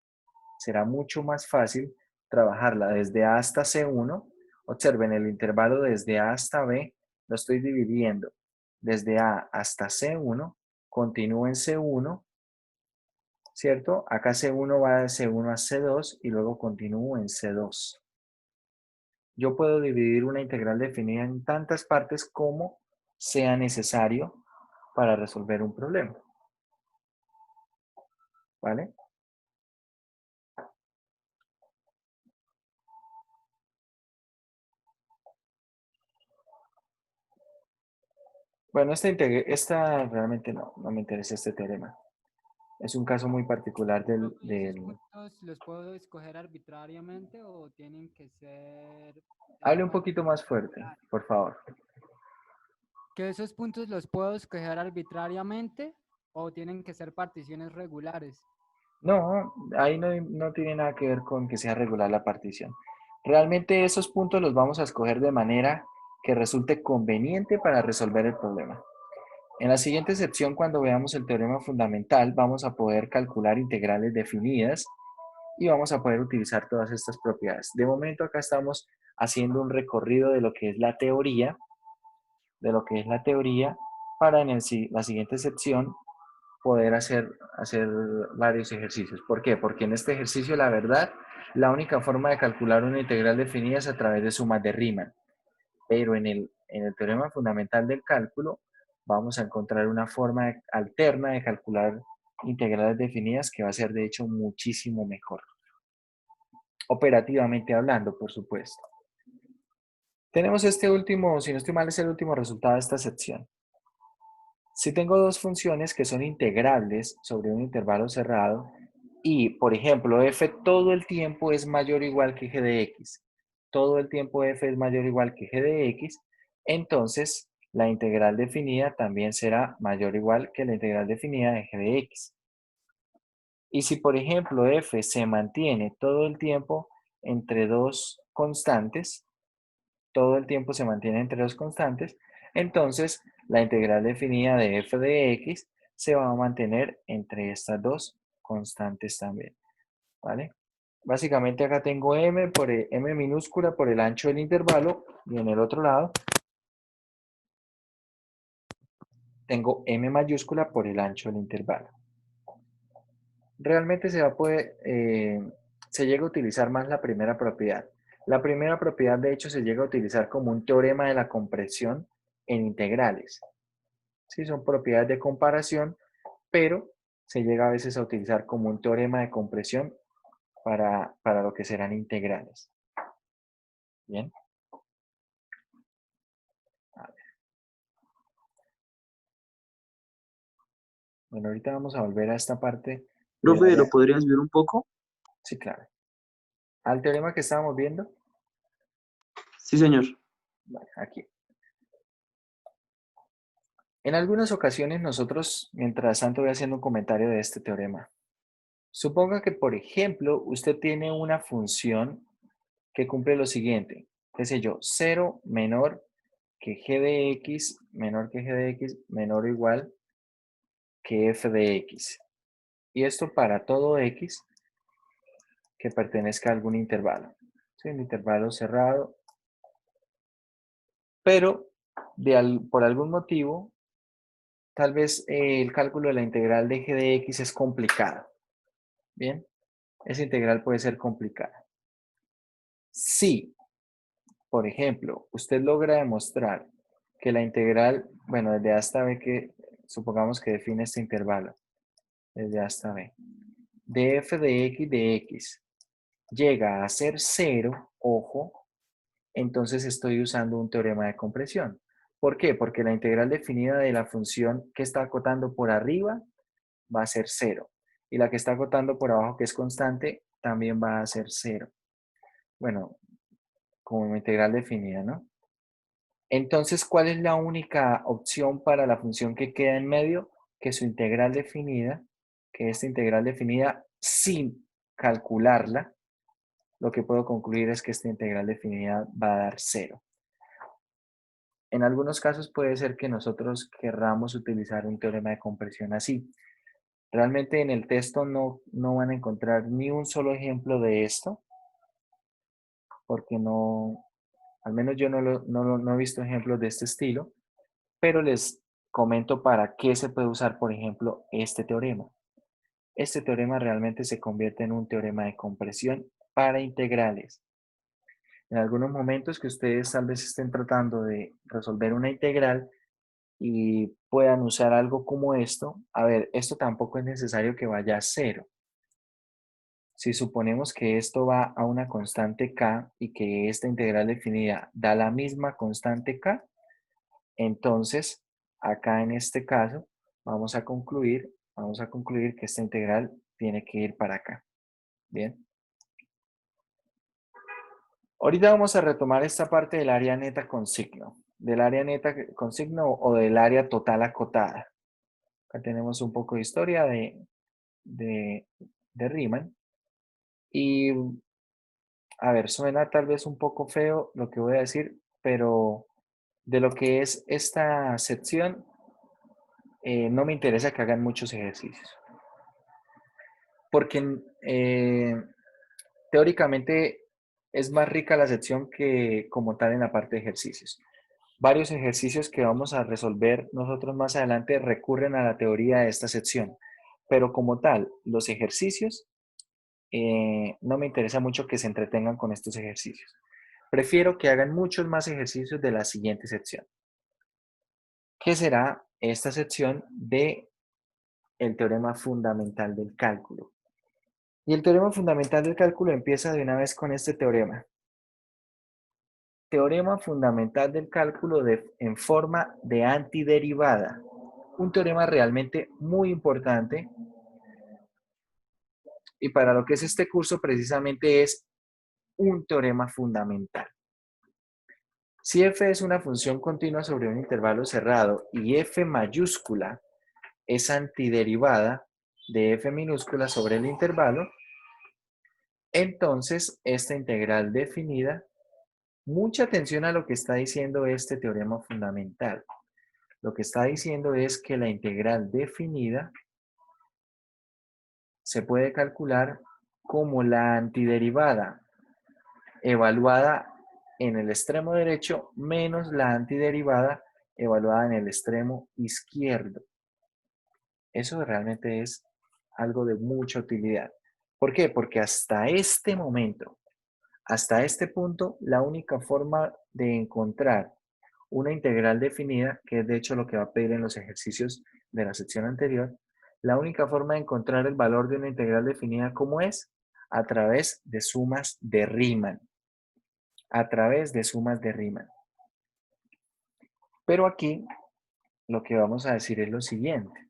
Será mucho más fácil trabajarla desde A hasta C1. Observen, el intervalo desde A hasta B lo estoy dividiendo desde A hasta C1, continúo en C1, ¿cierto? Acá C1 va de C1 a C2 y luego continúo en C2. Yo puedo dividir una integral definida en tantas partes como sea necesario para resolver un problema. ¿Vale? Bueno, esta realmente no me interesa este teorema. Es un caso muy particular ¿Y esos puntos los puedo escoger arbitrariamente o tienen que ser Hable un poquito particiones más fuerte, regulares? por favor. ¿Que esos puntos los puedo escoger arbitrariamente o tienen que ser particiones regulares? No, ahí no tiene nada que ver con que sea regular la partición. Realmente esos puntos los vamos a escoger de manera que resulte conveniente para resolver el problema. En la siguiente sección, cuando veamos el teorema fundamental, vamos a poder calcular integrales definidas y vamos a poder utilizar todas estas propiedades. De momento acá estamos haciendo un recorrido de lo que es la teoría, para en la siguiente sección poder hacer varios ejercicios. ¿Por qué? Porque en este ejercicio, la verdad, la única forma de calcular una integral definida es a través de sumas de Riemann. Pero en el teorema fundamental del cálculo vamos a encontrar una forma alterna de calcular integrales definidas que va a ser de hecho muchísimo mejor. Operativamente hablando, por supuesto. Tenemos este último, si no estoy mal, es el último resultado de esta sección. Si tengo dos funciones que son integrables sobre un intervalo cerrado y, por ejemplo, f todo el tiempo es mayor o igual que g de x, todo el tiempo f es mayor o igual que g de x, entonces la integral definida también será mayor o igual que la integral definida de g de x. Y si, por ejemplo, f se mantiene todo el tiempo entre dos constantes, todo el tiempo se mantiene entre dos constantes, entonces la integral definida de f de x se va a mantener entre estas dos constantes también, ¿vale? Básicamente acá tengo m minúscula por el ancho del intervalo y en el otro lado tengo m mayúscula por el ancho del intervalo. Realmente se llega a utilizar más la primera propiedad. La primera propiedad, de hecho, se llega a utilizar como un teorema de la compresión en integrales. Sí, son propiedades de comparación, pero se llega a veces a utilizar como un teorema de compresión para lo que serán integrales. Bien. A ver. Bueno, ahorita vamos a volver a esta parte. Profe, ¿lo podrías ver un poco? Sí, claro. Al teorema que estábamos viendo. Sí, señor. Vale, aquí. En algunas ocasiones nosotros, mientras tanto, voy haciendo un comentario de este teorema. Suponga que, por ejemplo, usted tiene una función que cumple lo siguiente. Qué sé yo, 0 menor que g de x, menor que g de x, menor o igual que f de x. Y esto para todo x que pertenezca a algún intervalo. ¿Sí? Un intervalo cerrado. Pero por algún motivo, tal vez el cálculo de la integral de g de x es complicado. Bien, esa integral puede ser complicada. Si, por ejemplo, usted logra demostrar que la integral, bueno, desde A hasta B, que supongamos que define este intervalo, desde A hasta B, de f de x llega a ser 0, ojo, entonces estoy usando un teorema de compresión. ¿Por qué? Porque la integral definida de la función que está acotando por arriba va a ser 0. Y la que está acotando por abajo, que es constante, también va a ser 0. Bueno, como integral definida, ¿no? Entonces, ¿cuál es la única opción para la función que queda en medio? Que su integral definida, que esta integral definida sin calcularla, lo que puedo concluir es que esta integral definida va a dar 0. En algunos casos puede ser que nosotros querramos utilizar un teorema de compresión así. Realmente en el texto no van a encontrar ni un solo ejemplo de esto, porque no, al menos yo no he visto ejemplos de este estilo, pero les comento para qué se puede usar, por ejemplo, este teorema. Este teorema realmente se convierte en un teorema de compresión para integrales. En algunos momentos que ustedes tal vez estén tratando de resolver una integral y puedan usar algo como esto, a ver, esto tampoco es necesario que vaya a 0. Si suponemos que esto va a una constante k y que esta integral definida da la misma constante k, entonces acá en este caso vamos a concluir que esta integral tiene que ir para acá. Bien. Ahorita vamos a retomar esta parte del área neta con signo. Del área neta con signo o del área total acotada. Acá tenemos un poco de historia de Riemann. Y, a ver, suena tal vez un poco feo lo que voy a decir, pero de lo que es esta sección, no me interesa que hagan muchos ejercicios. Porque teóricamente es más rica la sección que como tal en la parte de ejercicios. Varios ejercicios que vamos a resolver nosotros más adelante recurren a la teoría de esta sección, pero como tal, los ejercicios, no me interesa mucho que se entretengan con estos ejercicios. Prefiero que hagan muchos más ejercicios de la siguiente sección, que será esta sección de el teorema fundamental del cálculo. Y el teorema fundamental del cálculo empieza de una vez con este teorema. Teorema fundamental del cálculo en forma de antiderivada. Un teorema realmente muy importante. Y para lo que es este curso precisamente es un teorema fundamental. Si f es una función continua sobre un intervalo cerrado y f mayúscula es antiderivada de f minúscula sobre el intervalo, entonces esta integral definida, mucha atención a lo que está diciendo este teorema fundamental. Lo que está diciendo es que la integral definida se puede calcular como la antiderivada evaluada en el extremo derecho menos la antiderivada evaluada en el extremo izquierdo. Eso realmente es algo de mucha utilidad. ¿Por qué? Porque hasta este momento, hasta este punto, la única forma de encontrar una integral definida, que es de hecho lo que va a pedir en los ejercicios de la sección anterior, la única forma de encontrar el valor de una integral definida, ¿cómo es? A través de sumas de Riemann. A través de sumas de Riemann. Pero aquí lo que vamos a decir es lo siguiente.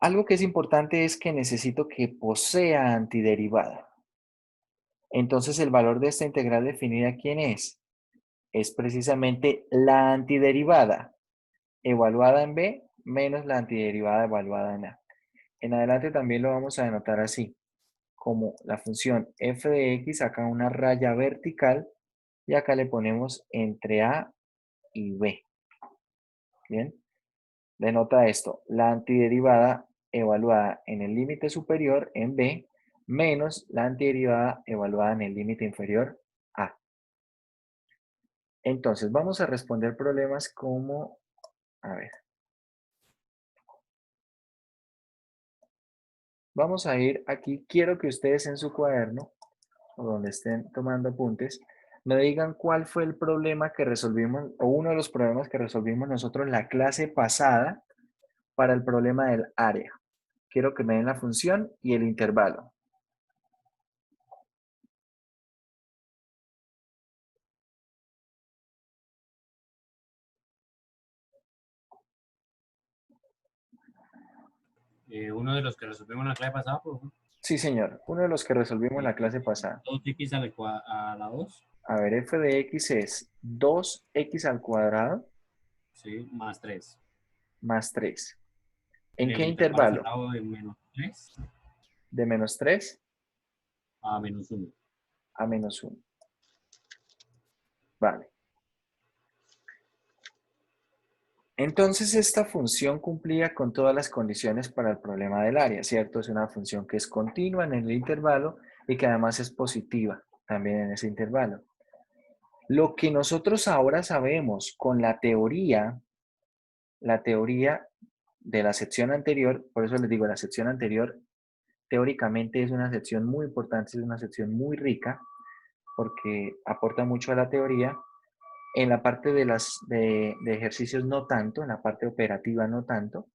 Algo que es importante es que necesito que posea antiderivada. Entonces el valor de esta integral definida, ¿quién es? Es precisamente la antiderivada evaluada en B menos la antiderivada evaluada en A. En adelante también lo vamos a denotar así, como la función f de x saca una raya vertical y acá le ponemos entre A y B. Bien, denota esto, la antiderivada evaluada en el límite superior en B menos la antiderivada evaluada en el límite inferior A. Entonces, vamos a responder problemas como, a ver, vamos a ir aquí, quiero que ustedes en su cuaderno, o donde estén tomando apuntes, me digan cuál fue el problema que resolvimos, o uno de los problemas que resolvimos nosotros en la clase pasada para el problema del área. Quiero que me den la función y el intervalo. Uno de los que resolvimos en la clase pasada, profe. Sí, señor. Uno de los que resolvimos en la clase pasada. 2x a la 2. A ver, f de x es 2x al cuadrado Sí, más 3. más 3. En ¿En el qué intervalo intervalo? cerrado de menos 3 De menos 3 a menos 1. a menos 1. Vale. Entonces esta función cumplía con todas las condiciones para el problema del área, ¿cierto? Es una función que es continua en el intervalo y que además es positiva también en ese intervalo. Lo que nosotros ahora sabemos con la teoría de la sección anterior, por eso les digo, la sección anterior teóricamente es una sección muy importante, es una sección muy rica, porque aporta mucho a la teoría. En la parte de ejercicios no tanto, en la parte operativa no tanto,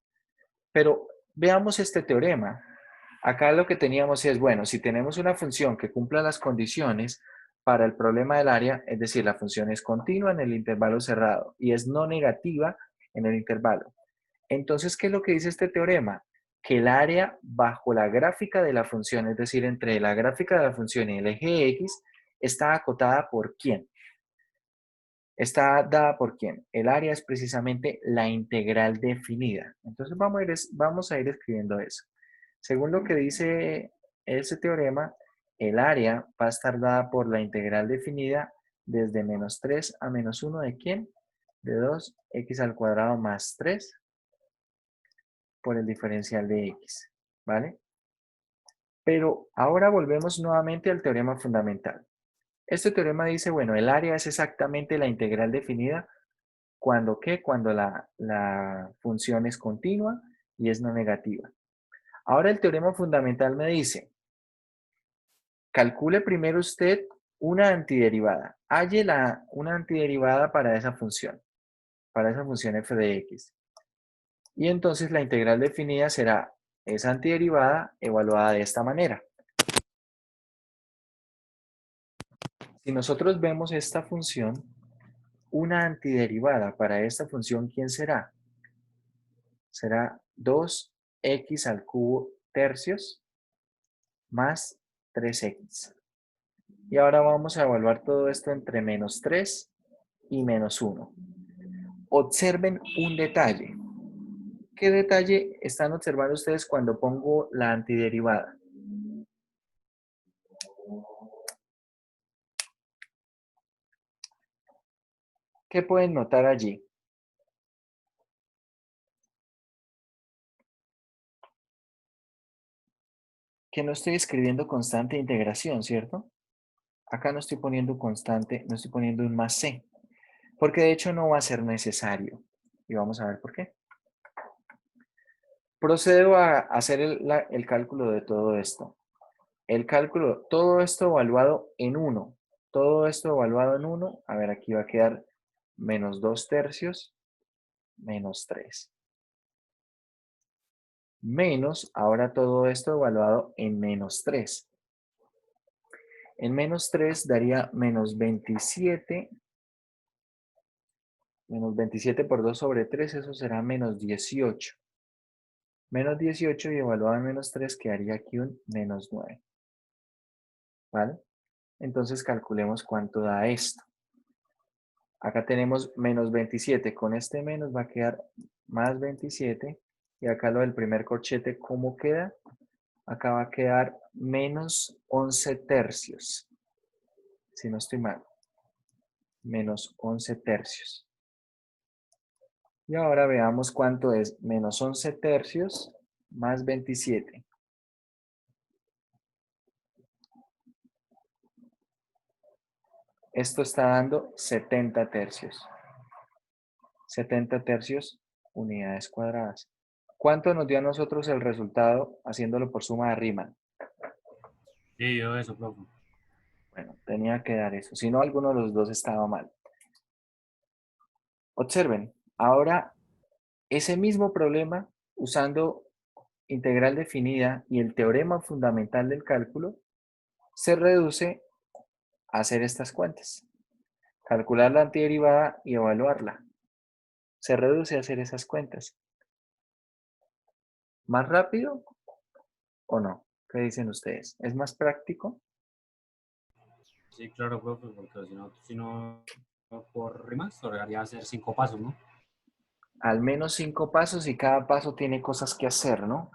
pero veamos este teorema. Acá lo que teníamos es, bueno, si tenemos una función que cumpla las condiciones para el problema del área, es decir, la función es continua en el intervalo cerrado y es no negativa en el intervalo. Entonces, ¿qué es lo que dice este teorema? Que el área bajo la gráfica de la función, es decir, entre la gráfica de la función y el eje X, está acotada por ¿quién? Está dada por quién. El área es precisamente la integral definida. Entonces vamos a ir escribiendo eso. Según lo que dice ese teorema, el área va a estar dada por la integral definida desde menos 3 a menos 1 de ¿quién? De 2x al cuadrado más 3 por el diferencial de x. ¿Vale? Pero ahora volvemos nuevamente al teorema fundamental. Este teorema dice, bueno, el área es exactamente la integral definida cuando ¿qué? Cuando la función es continua y es no negativa. Ahora el teorema fundamental me dice, calcule primero usted una antiderivada. Halle una antiderivada para esa función f de x. Y entonces la integral definida será esa antiderivada evaluada de esta manera. Si nosotros vemos esta función, una antiderivada para esta función, ¿quién será? Será 2x al cubo tercios más 3x. Y ahora vamos a evaluar todo esto entre menos 3 y menos 1. Observen un detalle. ¿Qué detalle están observando ustedes cuando pongo la antiderivada? ¿Qué pueden notar allí? Que no estoy escribiendo constante de integración, ¿cierto? Acá no estoy poniendo constante, no estoy poniendo un más c, porque de hecho no va a ser necesario. Y vamos a ver por qué. Procedo a hacer el cálculo de todo esto. El cálculo, todo esto evaluado en 1. Todo esto evaluado en 1. A ver, aquí va a quedar menos 2 tercios, menos 3. Menos, ahora todo esto evaluado en menos 3. En menos 3 daría menos 27. Menos 27 por 2 sobre 3, eso será menos 18. Menos 18 y evaluado en menos 3 quedaría aquí un menos 9. ¿Vale? Entonces calculemos cuánto da esto. Acá tenemos menos 27. Con este menos va a quedar más 27. Y acá lo del primer corchete, ¿cómo queda? Acá va a quedar menos 11 tercios. Si no estoy mal. Menos 11 tercios. Y ahora veamos cuánto es menos 11 tercios más 27. Esto está dando 70 tercios. 70 tercios unidades cuadradas. ¿Cuánto nos dio a nosotros el resultado haciéndolo por suma de Riemann? Sí, yo eso, profe. Bueno, tenía que dar eso. Si no, alguno de los dos estaba mal. Observen, ahora ese mismo problema, usando integral definida y el teorema fundamental del cálculo, se reduce a hacer estas cuentas. Calcular la antiderivada y evaluarla. Se reduce a hacer esas cuentas. ¿Más rápido o no? ¿Qué dicen ustedes? ¿Es más práctico? Sí, claro, profe, porque si no, por rimas, tocaría hacer 5 pasos, ¿no? Al menos 5 pasos y cada paso tiene cosas que hacer, ¿no?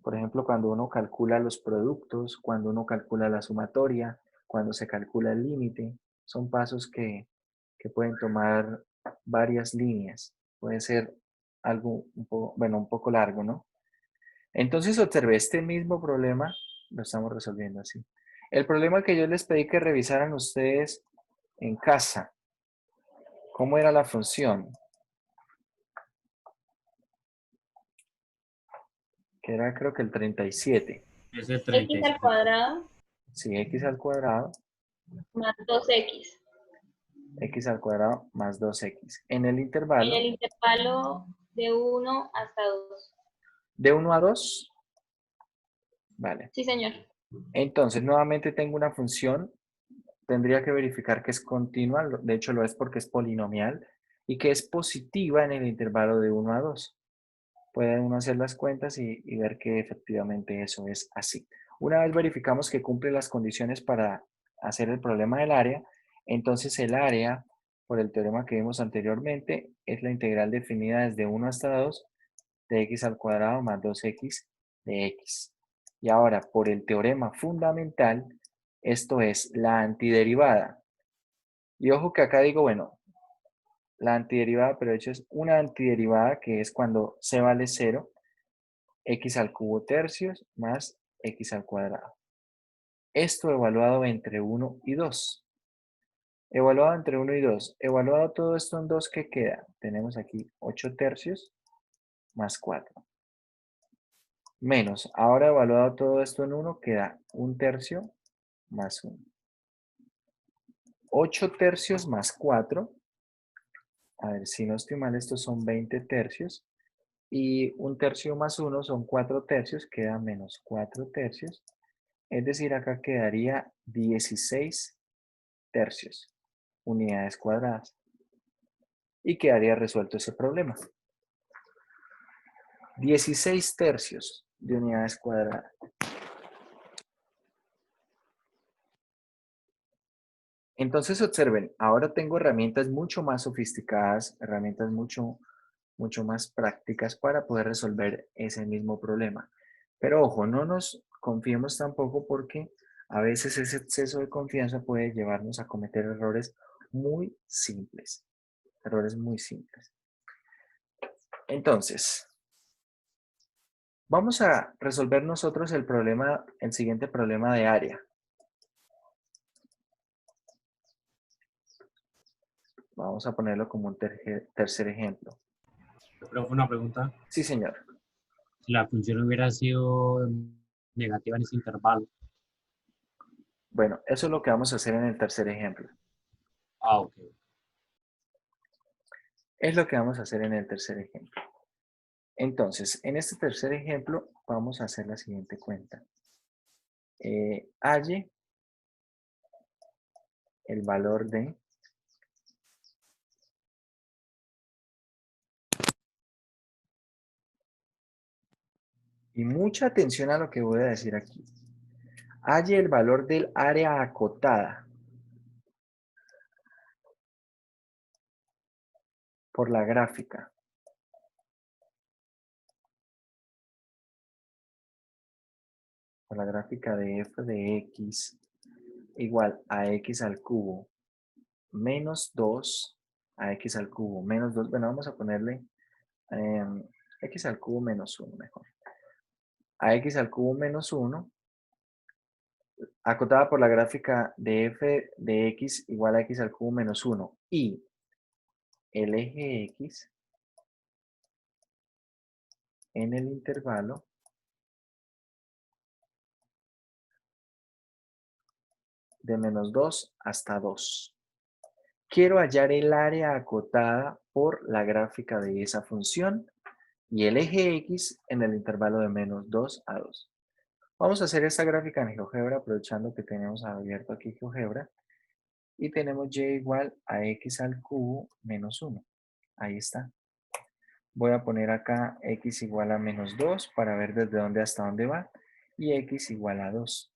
Por ejemplo, cuando uno calcula los productos, cuando uno calcula la sumatoria, cuando se calcula el límite, son pasos que pueden tomar varias líneas. Puede ser algo un poco, bueno, un poco largo, ¿no? Entonces observé este mismo problema, lo estamos resolviendo así. El problema que yo les pedí que revisaran ustedes en casa, ¿cómo era la función? Que era creo que el 37. Es el X al 37. cuadrado Sí, x al cuadrado, más 2x. x al cuadrado más 2x. En el En intervalo el intervalo de 1 hasta 2. de 1 a 2. Vale. Sí, señor. Entonces, nuevamente tengo una función. Tendría que verificar que es continua. De hecho, lo es porque es polinomial. Y que es positiva en el intervalo de 1 a 2. Puede uno hacer las cuentas y ver que efectivamente eso es así. Una vez verificamos que cumple las condiciones para hacer el problema del área, entonces el área, por el teorema que vimos anteriormente, es la integral definida desde 1 hasta 2 de x al cuadrado más 2x de x. Y ahora, por el teorema fundamental, esto es la antiderivada. Y ojo que acá digo, bueno, la antiderivada, pero de hecho es una antiderivada que es cuando c vale 0, x al cubo tercios más x al cuadrado. Esto evaluado entre 1 y 2. Evaluado entre 1 y 2. Evaluado todo esto en 2, ¿qué queda? Tenemos aquí 8 tercios más 4. Menos, ahora evaluado todo esto en 1, queda 1 tercio más 1. 8 tercios más 4. A ver, si no estoy mal, estos son 20 tercios. Y 1 tercio más 1 son 4 tercios, queda menos 4 tercios. Es decir, acá quedaría 16 tercios, unidades cuadradas. Y quedaría resuelto ese problema. 16 tercios de unidades cuadradas. Entonces observen, ahora tengo herramientas mucho más sofisticadas, herramientas mucho más prácticas para poder resolver ese mismo problema. Pero ojo, no nos confiemos tampoco porque a veces ese exceso de confianza puede llevarnos a cometer errores muy simples. Errores muy simples. Entonces, vamos a resolver nosotros el siguiente problema de área. Vamos a ponerlo como un tercer ejemplo. Pero fue una pregunta. Sí, señor. Si la función hubiera sido negativa en ese intervalo. Bueno, eso es lo que vamos a hacer en el tercer ejemplo. Ah, ok. Es lo que vamos a hacer en el tercer ejemplo. Entonces, en este tercer ejemplo vamos a hacer la siguiente cuenta. Halle el valor de y mucha atención a lo que voy a decir aquí. Halle el valor del área acotada por la gráfica. Por la gráfica de f de x igual a x al cubo menos 2 a x al cubo menos 2. Bueno, vamos a ponerle x al cubo menos 1 mejor. A x al cubo menos 1 acotada por la gráfica de f de x igual a x al cubo menos 1 y el eje x en el intervalo de menos 2 hasta 2. Quiero hallar el área acotada por la gráfica de esa función y el eje X en el intervalo de menos 2 a 2. Vamos a hacer esta gráfica en GeoGebra, aprovechando que tenemos abierto aquí GeoGebra. Y tenemos y igual a x al cubo menos 1. Ahí está. Voy a poner acá x igual a menos 2 para ver desde dónde hasta dónde va. Y x igual a 2.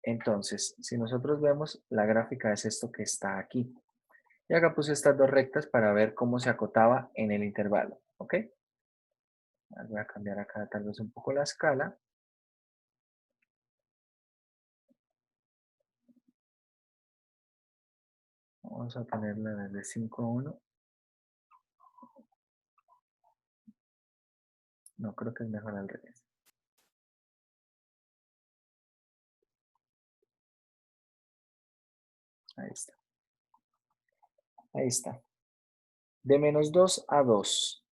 Entonces, si nosotros vemos, la gráfica es esto que está aquí. Y acá puse estas dos rectas para ver cómo se acotaba en el intervalo. ¿Ok? Voy a cambiar acá tal vez un poco la escala. Vamos a ponerla desde 5 a 1. No, creo que es mejor al revés. Ahí está. Ahí está. De menos 2 a 2.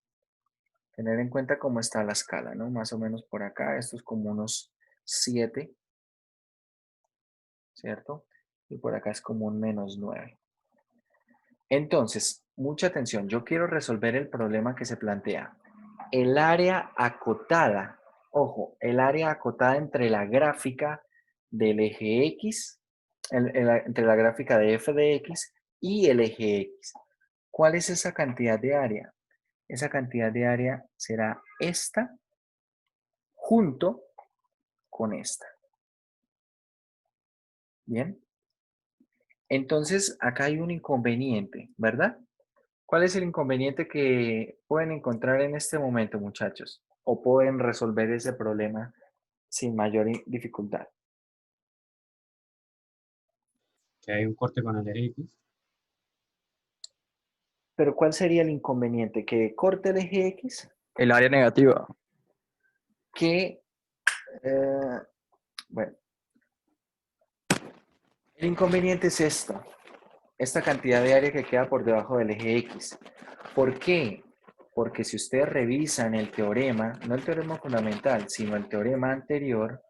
Tener en cuenta cómo está la escala, ¿no? Más o menos por acá. Esto es como unos 7. ¿Cierto? Y por acá es como un menos 9. Entonces, mucha atención. Yo quiero resolver el problema que se plantea. El área acotada. Ojo, el área acotada entre la gráfica del eje X, entre la gráfica de f de x y el eje X. ¿Cuál es esa cantidad de área? Esa cantidad de área será esta junto con esta. ¿Bien? Entonces, acá hay un inconveniente, ¿verdad? ¿Cuál es el inconveniente que pueden encontrar en este momento, muchachos? ¿O pueden resolver ese problema sin mayor dificultad? Que hay un corte con el eje X. Pero ¿cuál sería el inconveniente? ¿Que corte el eje X? El área negativa. Que, bueno, el inconveniente es esto. Esta cantidad de área que queda por debajo del eje X. ¿Por qué? Porque si ustedes revisan el teorema, no el teorema fundamental, sino el teorema anterior,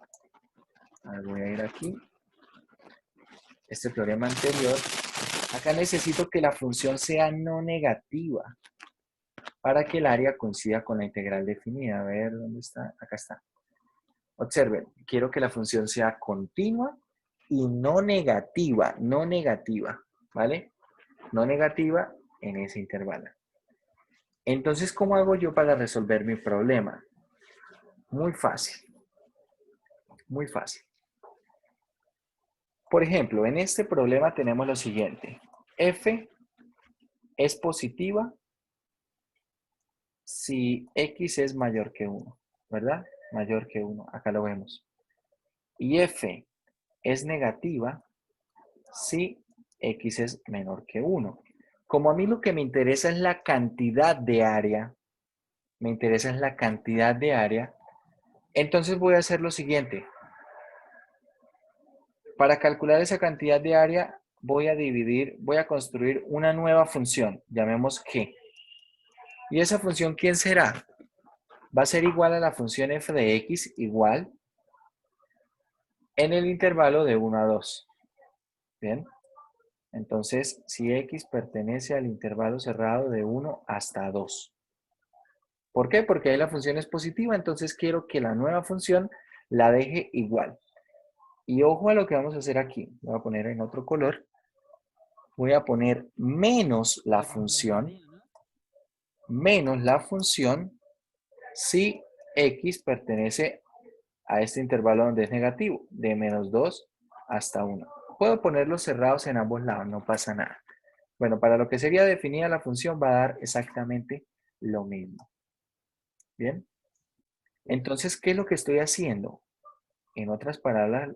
voy a ir aquí, este teorema anterior, acá necesito que la función sea no negativa para que el área coincida con la integral definida. A ver, ¿dónde está? Acá está. Observen, quiero que la función sea continua y no negativa, ¿vale? No negativa en ese intervalo. Entonces, ¿cómo hago yo para resolver mi problema? Muy fácil, muy fácil. Por ejemplo, en este problema tenemos lo siguiente. F es positiva si X es mayor que 1, ¿verdad? Mayor que 1, acá lo vemos. Y F es negativa si X es menor que 1. Como a mí lo que me interesa es la cantidad de área, entonces voy a hacer lo siguiente. Para calcular esa cantidad de área, voy a construir una nueva función, llamemos G. ¿Y esa función quién será? Va a ser igual a la función f de x, igual, en el intervalo de 1 a 2. ¿Bien? Entonces, si x pertenece al intervalo cerrado de 1 hasta 2. ¿Por qué? Porque ahí la función es positiva, entonces quiero que la nueva función la deje igual. Y ojo a lo que vamos a hacer aquí. Voy a poner en otro color. Voy a poner menos la función si x pertenece a este intervalo donde es negativo, de menos 2 hasta 1. Puedo ponerlos cerrados en ambos lados, no pasa nada. Bueno, para lo que sería definida la función va a dar exactamente lo mismo. ¿Bien? Entonces, ¿qué es lo que estoy haciendo? En otras palabras,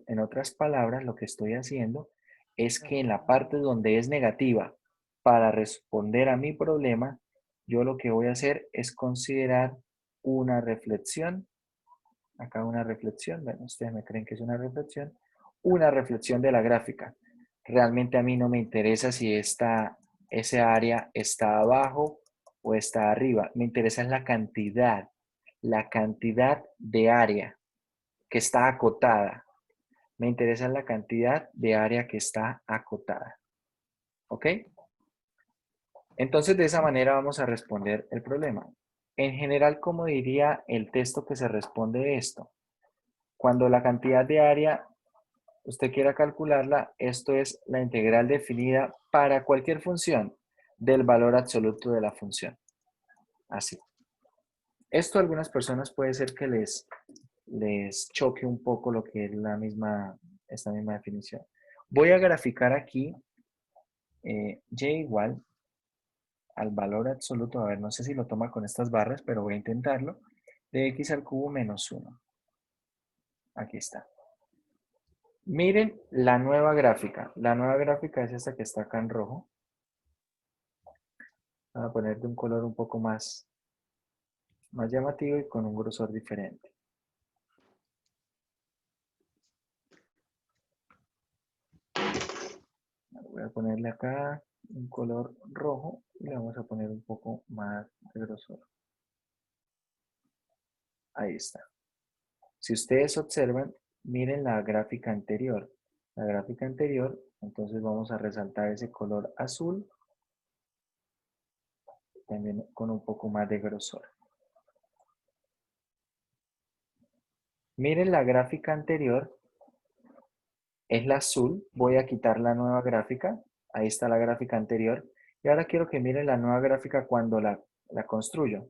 lo que estoy haciendo es que en la parte donde es negativa, para responder a mi problema, yo lo que voy a hacer es considerar una reflexión. Acá una reflexión, bueno, ustedes me creen que es una reflexión de la gráfica. Realmente a mí no me interesa si ese área está abajo o está arriba. Me interesa la cantidad de área que está acotada. Me interesa la cantidad de área que está acotada. ¿Ok? Entonces, de esa manera vamos a responder el problema. En general, ¿cómo diría el texto que se responde esto? Cuando la cantidad de área usted quiera calcularla, esto es la integral definida para cualquier función del valor absoluto de la función. Así. Esto a algunas personas puede ser que les choque un poco lo que es esta misma definición. Voy a graficar aquí y igual al valor absoluto, a ver, no sé si lo toma con estas barras, pero voy a intentarlo, de x al cubo menos 1. Aquí está. Miren la nueva gráfica. La nueva gráfica es esta que está acá en rojo. Voy a poner de un color un poco más llamativo y con un grosor diferente. Voy a ponerle acá un color rojo y le vamos a poner un poco más de grosor. Ahí está. Si ustedes observan, miren la gráfica anterior. La gráfica anterior, entonces vamos a resaltar ese color azul, también con un poco más de grosor. Miren la gráfica anterior, es la azul. Voy a quitar la nueva gráfica. Ahí está la gráfica anterior. Y ahora quiero que miren la nueva gráfica cuando la construyo.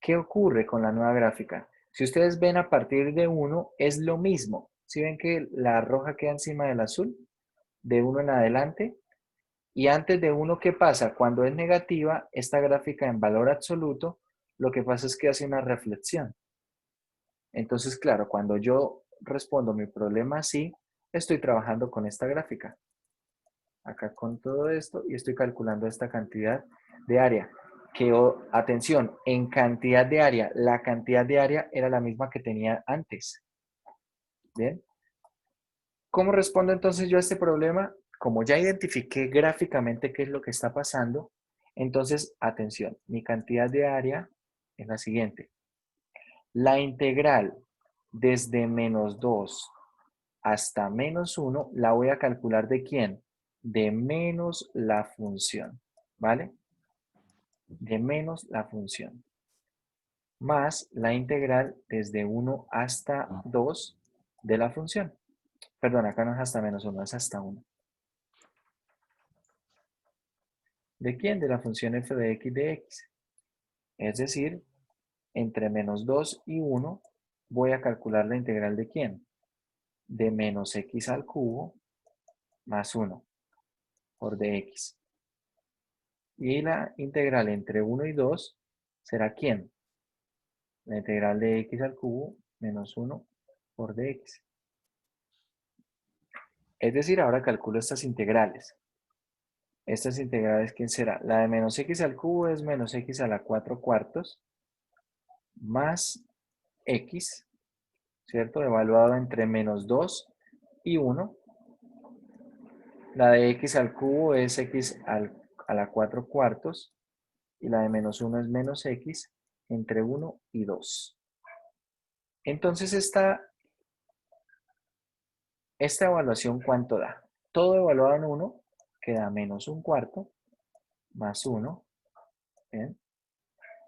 ¿Qué ocurre con la nueva gráfica? Si ustedes ven a partir de 1, es lo mismo. ¿Sí ven que la roja queda encima del azul? De 1 en adelante. Y antes de 1, ¿qué pasa? Cuando es negativa, esta gráfica en valor absoluto, lo que pasa es que hace una reflexión. Entonces, claro, cuando yo respondo mi problema así, estoy trabajando con esta gráfica. Acá con todo esto y estoy calculando esta cantidad de área. Que, atención, en cantidad de área, la cantidad de área era la misma que tenía antes. ¿Bien? ¿Cómo respondo entonces yo a este problema? Como ya identifiqué gráficamente qué es lo que está pasando, entonces, atención, mi cantidad de área es la siguiente. La integral desde menos 2 hasta menos 1 la voy a calcular ¿de quién? De menos la función, ¿vale? De menos la función. Más la integral desde 1 hasta 2 de la función. Perdón, acá no es hasta menos 1, es hasta 1. ¿De quién? De la función f de x de x. Es decir, entre menos 2 y 1 voy a calcular la integral ¿de quién? De menos x al cubo más 1 por dx. Y la integral entre 1 y 2 será ¿quién? La integral de x al cubo menos 1 por dx. Es decir, ahora calculo estas integrales. Estas integrales, ¿quién será? La de menos x al cubo es menos x a la 4 cuartos más x, ¿cierto? Evaluado entre menos 2 y 1. La de x al cubo es x a la 4 cuartos y la de menos 1 es menos x entre 1 y 2. Entonces esta evaluación, ¿cuánto da? Todo evaluado en 1 queda menos 1 cuarto más 1, ¿bien?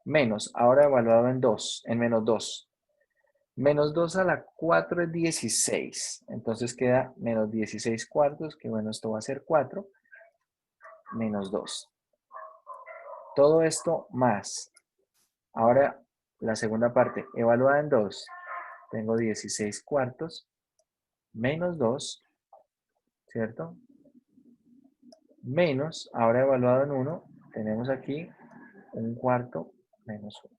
Menos, ahora evaluado en 2, en menos 2. Menos 2 a la 4 es 16. Entonces queda menos 16 cuartos, que bueno, esto va a ser 4, menos 2. Todo esto más. Ahora la segunda parte, evaluada en 2. Tengo 16 cuartos, menos 2, ¿cierto? Menos, ahora evaluado en 1, tenemos aquí 1 cuarto menos 1.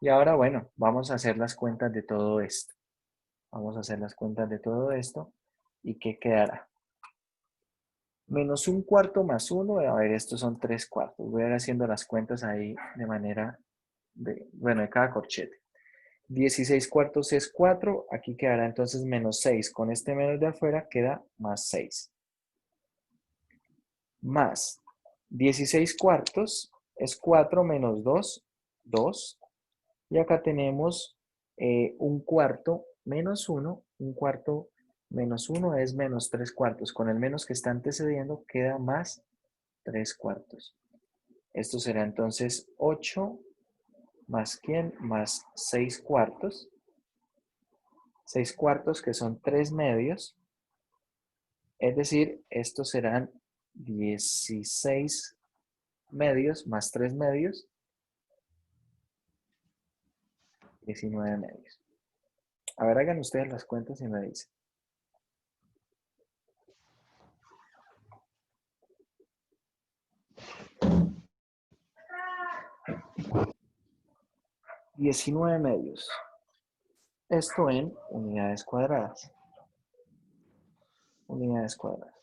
Y ahora, bueno, vamos a hacer las cuentas de todo esto. Vamos a hacer las cuentas de todo esto. ¿Y qué quedará? Menos 1 cuarto más 1, a ver, estos son 3 cuartos. Voy a ir haciendo las cuentas ahí de manera, de cada corchete. 16 cuartos es 4, aquí quedará entonces menos 6. Con este menos de afuera queda más 6. Más 16 cuartos es 4 menos 2, 2. Y acá tenemos 1 cuarto menos 1, 1 cuarto Menos 1 es menos 3 cuartos. Con el menos que está antecediendo queda más 3 cuartos. Esto será entonces 8 más ¿quién? Más 6 cuartos. 6 cuartos que son 3 medios. Es decir, estos serán 16 medios más 3 medios. 19 medios. A ver, hagan ustedes las cuentas y me dicen. $19 medios. Esto en unidades cuadradas. Unidades cuadradas.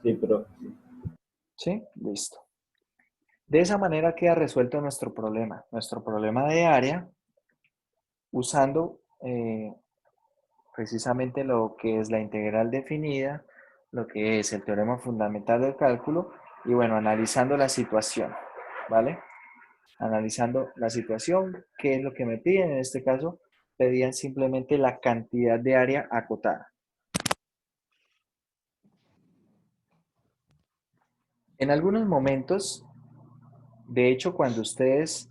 Sí, pero ¿Sí? Listo. De esa manera queda resuelto nuestro problema. Nuestro problema de área usando precisamente lo que es la integral definida, lo que es el teorema fundamental del cálculo y bueno, analizando la situación, ¿vale? Analizando la situación, ¿qué es lo que me piden? En este caso, pedían simplemente la cantidad de área acotada. En algunos momentos, de hecho, cuando ustedes,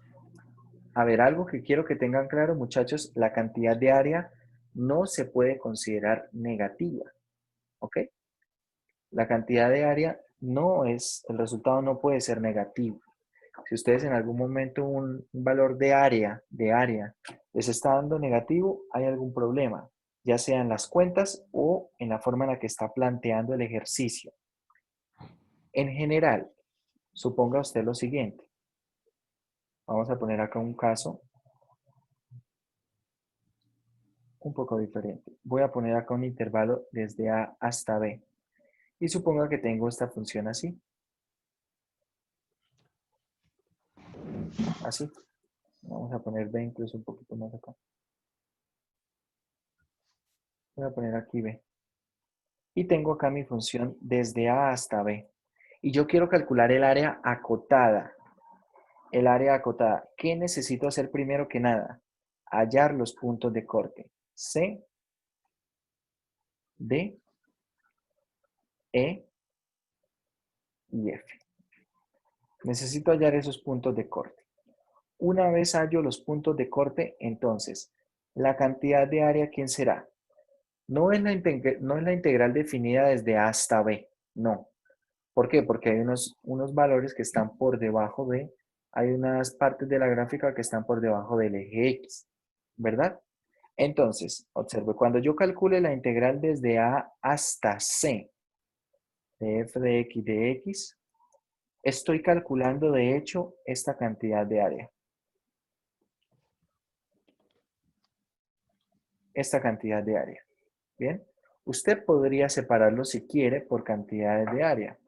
a ver, algo que quiero que tengan claro, muchachos, la cantidad de área no se puede considerar negativa, ¿ok? La cantidad de área no es, el resultado no puede ser negativo. Si ustedes en algún momento un valor de área, les está dando negativo, hay algún problema, ya sea en las cuentas o en la forma en la que está planteando el ejercicio. En general, suponga usted lo siguiente. Vamos a poner acá un caso un poco diferente. Voy a poner acá un intervalo desde A hasta B. Y suponga que tengo esta función así. Así. Vamos a poner B incluso un poquito más acá. Voy a poner aquí B. Y tengo acá mi función desde A hasta B. Y yo quiero calcular el área acotada. El área acotada. ¿Qué necesito hacer primero que nada? Hallar los puntos de corte. C, D, E y F. Necesito hallar esos puntos de corte. Una vez hallo los puntos de corte, entonces, la cantidad de área, ¿quién será? No es la integral definida desde A hasta B, no. ¿Por qué? Porque hay unos valores que están por debajo de, hay unas partes de la gráfica que están por debajo del eje X, ¿verdad? Entonces, observe, cuando yo calcule la integral desde A hasta C de f de x, estoy calculando de hecho esta cantidad de área. Esta cantidad de área. ¿Bien? Usted podría separarlo si quiere por cantidades de área,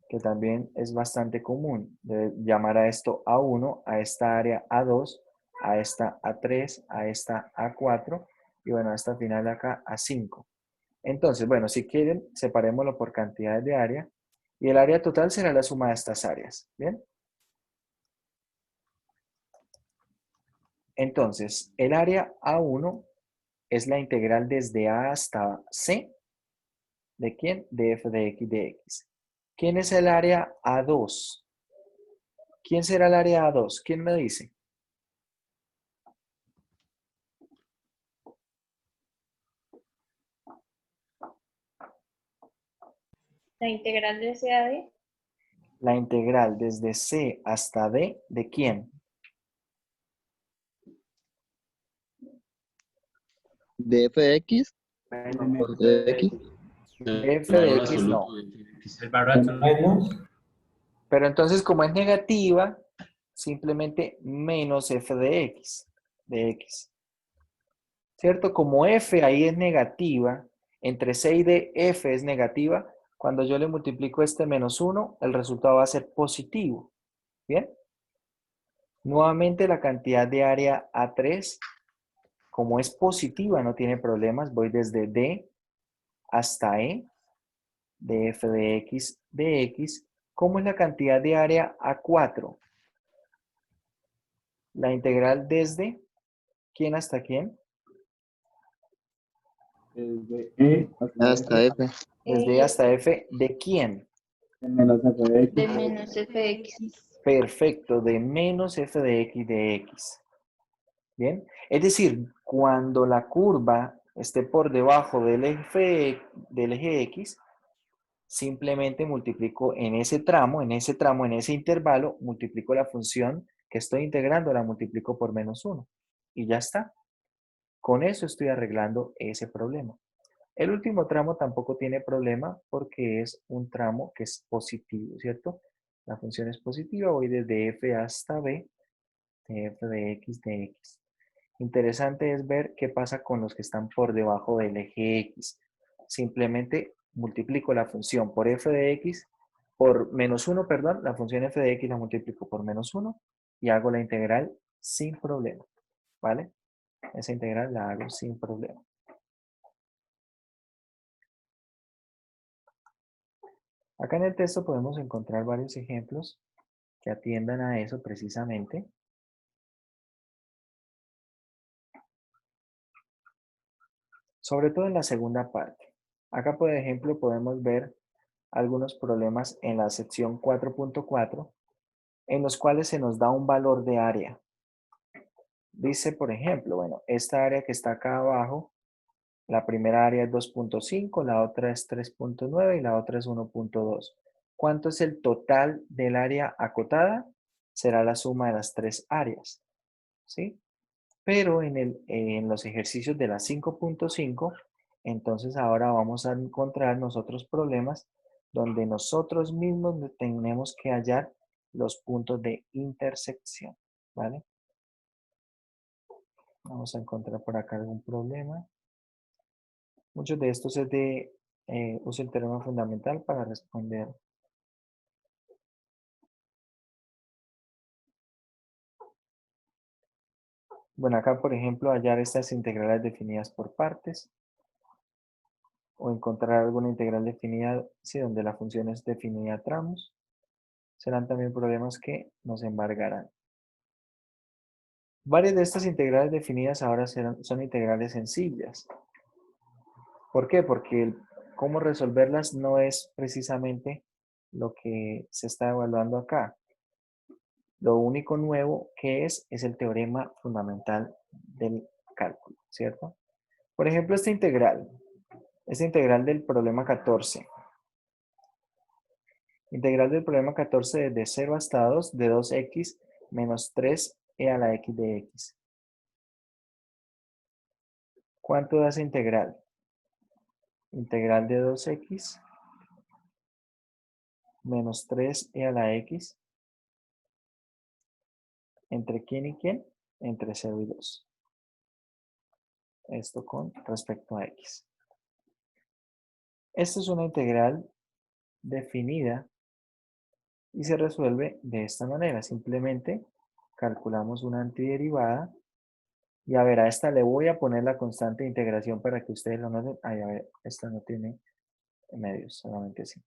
que también es bastante común. De llamar a esto A1, a esta área A2, a esta A3, a esta A4 y bueno, a esta final acá A5. Entonces, bueno, si quieren, separémoslo por cantidades de área y el área total será la suma de estas áreas. ¿Bien? Entonces, el área A1 es la integral desde A hasta C. ¿De quién? De f de x. ¿Quién es el área A2? ¿Quién será el área A2? ¿Quién me dice? La integral de C a D. La integral desde C hasta D, ¿de quién? De f de x por de x. De f El de valor x no. absoluto de x. El valor absoluto. Pero entonces, como es negativa, simplemente menos f de x. ¿Cierto? Como f ahí es negativa, entre c y d f es negativa, cuando yo le multiplico este menos 1, el resultado va a ser positivo. ¿Bien? Nuevamente la cantidad de área A3 Como es positiva, no tiene problemas. Voy desde D hasta E, de f de x. ¿Cómo es la cantidad de área a 4? La integral desde ¿quién hasta quién? Desde E Hasta F. Desde E hasta F, ¿de quién? de menos F de X. De menos fx. Perfecto, de menos f de x. Bien, es decir, cuando la curva esté por debajo del eje X, simplemente multiplico en ese tramo, en ese intervalo, multiplico la función que estoy integrando, la multiplico por menos 1. Y ya está. Con eso estoy arreglando ese problema. El último tramo tampoco tiene problema porque es un tramo que es positivo, ¿cierto? La función es positiva, voy desde f hasta b, de f de x. Interesante es ver qué pasa con los que están por debajo del eje X. Simplemente multiplico la función por f de x, por menos 1, perdón, la función f de x la multiplico por menos 1 y hago la integral sin problema, ¿vale? Esa integral la hago sin problema. Acá en el texto podemos encontrar varios ejemplos que atiendan a eso precisamente. Sobre todo en la segunda parte. Acá, por ejemplo, podemos ver algunos problemas en la sección 4.4 en los cuales se nos da un valor de área. Dice, por ejemplo, bueno, esta área que está acá abajo, la primera área es 2.5, la otra es 3.9 y la otra es 1.2. ¿Cuánto es el total del área acotada? Será la suma de las tres áreas, ¿sí? Pero en los ejercicios de la 5.5, entonces ahora vamos a encontrar nosotros problemas donde nosotros mismos tenemos que hallar los puntos de intersección, ¿vale? Vamos a encontrar por acá algún problema. Muchos de estos es de uso el teorema fundamental para responder. Bueno, acá por ejemplo hallar estas integrales definidas por partes o encontrar alguna integral definida, sí, donde la función es definida a tramos. Serán también problemas que nos embargarán. Varias de estas integrales definidas ahora son integrales sencillas. ¿Por qué? Porque cómo resolverlas no es precisamente lo que se está evaluando acá. Lo único nuevo que es el teorema fundamental del cálculo, ¿cierto? Por ejemplo, esta integral del problema 14. Integral del problema 14 desde 0 hasta 2 de 2x menos 3e a la x de x. ¿Cuánto da esa integral? Integral de 2x menos 3e a la x. ¿Entre quién y quién? Entre 0 y 2. Esto con respecto a x. Esta es una integral definida y se resuelve de esta manera. Simplemente calculamos una antiderivada y a ver, a esta le voy a poner la constante de integración para que ustedes lo noten. Ay, a ver, esta no tiene medios, solamente sí.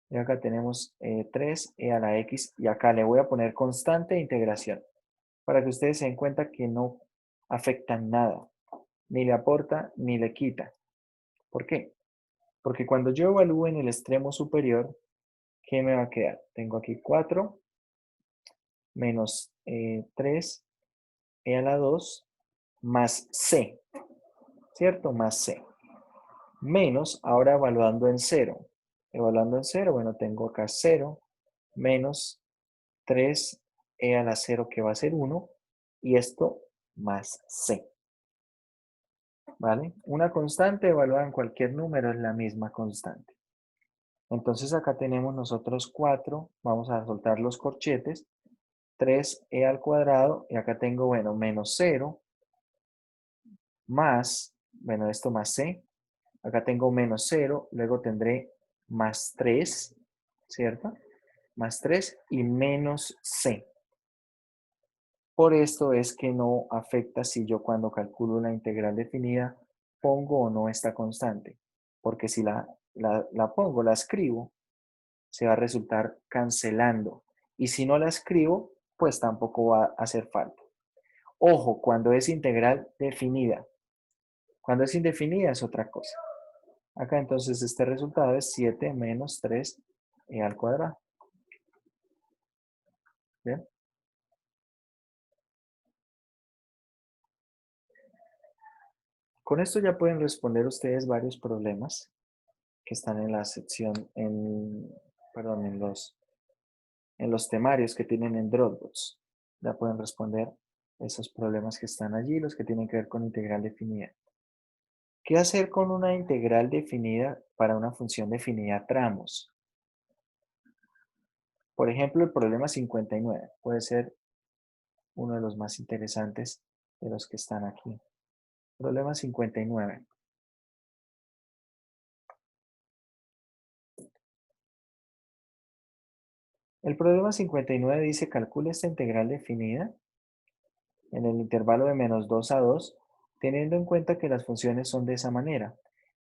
Y acá tenemos 3e a la x y acá le voy a poner constante de integración para que ustedes se den cuenta que no afectan nada, ni le aporta ni le quita. ¿Por qué? Porque cuando yo evalúe en el extremo superior, ¿qué me va a quedar? Tengo aquí 4 menos 3e a la 2 más c, ¿cierto? Más c. Menos, ahora evaluando en 0. Evaluando en 0, bueno, tengo acá 0 menos 3e a la 0 que va a ser 1 y esto más c. ¿Vale? Una constante evaluada en cualquier número es la misma constante. Entonces acá tenemos nosotros 4, vamos a soltar los corchetes, 3e al cuadrado y acá tengo, bueno, menos 0 más, bueno, esto más c. Acá tengo menos 0, luego tendré más 3, ¿cierto? Más 3 y menos c. Por esto es que no afecta si yo cuando calculo la integral definida pongo o no esta constante. Porque si la pongo, la escribo, se va a resultar cancelando. Y si no la escribo, pues tampoco va a hacer falta. Ojo, cuando es integral definida. Cuando es indefinida es otra cosa. Acá entonces este resultado es 7 menos 3e al cuadrado. ¿Bien? Con esto ya pueden responder ustedes varios problemas que están en la sección, perdón, en los temarios que tienen en Dropbox. Ya pueden responder esos problemas que están allí, los que tienen que ver con integral definida. ¿Qué hacer con una integral definida para una función definida a tramos? Por ejemplo, el problema 59 puede ser uno de los más interesantes de los que están aquí. Problema 59. El problema 59 dice, calcula esta integral definida en el intervalo de menos 2 a 2, teniendo en cuenta que las funciones son de esa manera.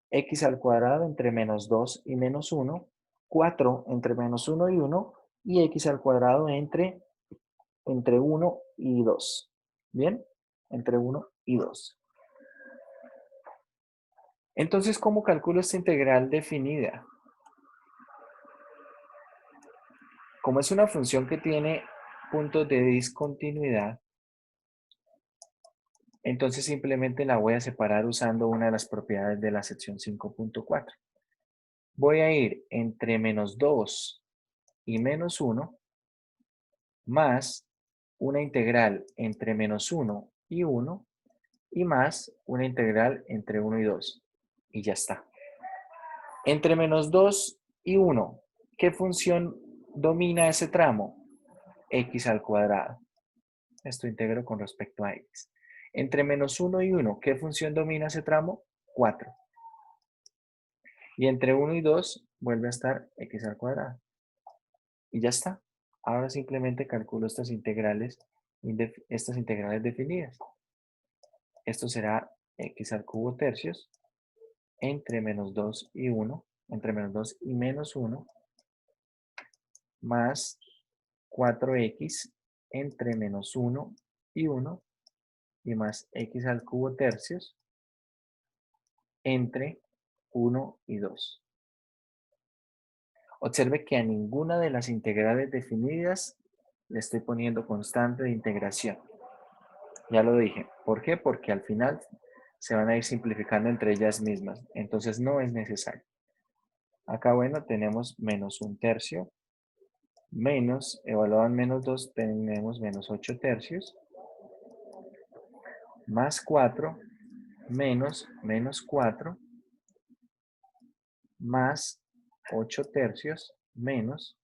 X al cuadrado entre menos 2 y menos 1, 4 entre menos 1 y 1, y X al cuadrado entre 1 y 2. ¿Bien? Entre 1 y 2. Entonces, ¿cómo calculo esta integral definida? Como es una función que tiene puntos de discontinuidad, entonces simplemente la voy a separar usando una de las propiedades de la sección 5.4. Voy a ir entre menos 2 y menos 1 más una integral entre menos 1 y 1 y más una integral entre 1 y 2. Y ya está. Entre menos 2 y 1, ¿qué función domina ese tramo? X al cuadrado. Esto integro con respecto a X. Entre menos 1 y 1, ¿qué función domina ese tramo? 4. Y entre 1 y 2 vuelve a estar X al cuadrado. Y ya está. Ahora simplemente calculo estas integrales definidas. Esto será X al cubo tercios entre menos 2 y 1, entre menos 2 y menos 1, más 4x entre menos 1 y 1, y más x al cubo tercios entre 1 y 2. Observe que a ninguna de las integrales definidas le estoy poniendo constante de integración. Ya lo dije. ¿Por qué? Porque al final se van a ir simplificando entre ellas mismas. Entonces no es necesario. Acá, bueno, tenemos menos 1/3. Menos, evaluado en menos 2, tenemos menos 8/3. Más 4, menos 4, más 8/3, menos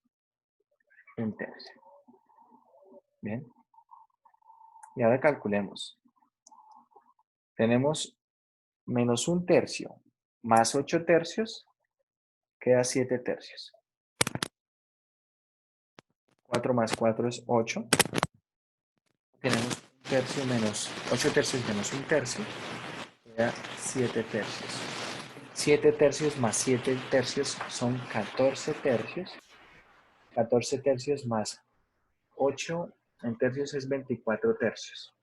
1/3. Bien. Y ahora calculemos. Tenemos menos 1/3 más 8/3, queda 7/3. 4 más 4 es 8. Tenemos 1/3 menos 8/3 menos 1/3, queda 7/3. 7/3 más 7/3 son 14/3. 14/3 más 8 en tercios es 24/3.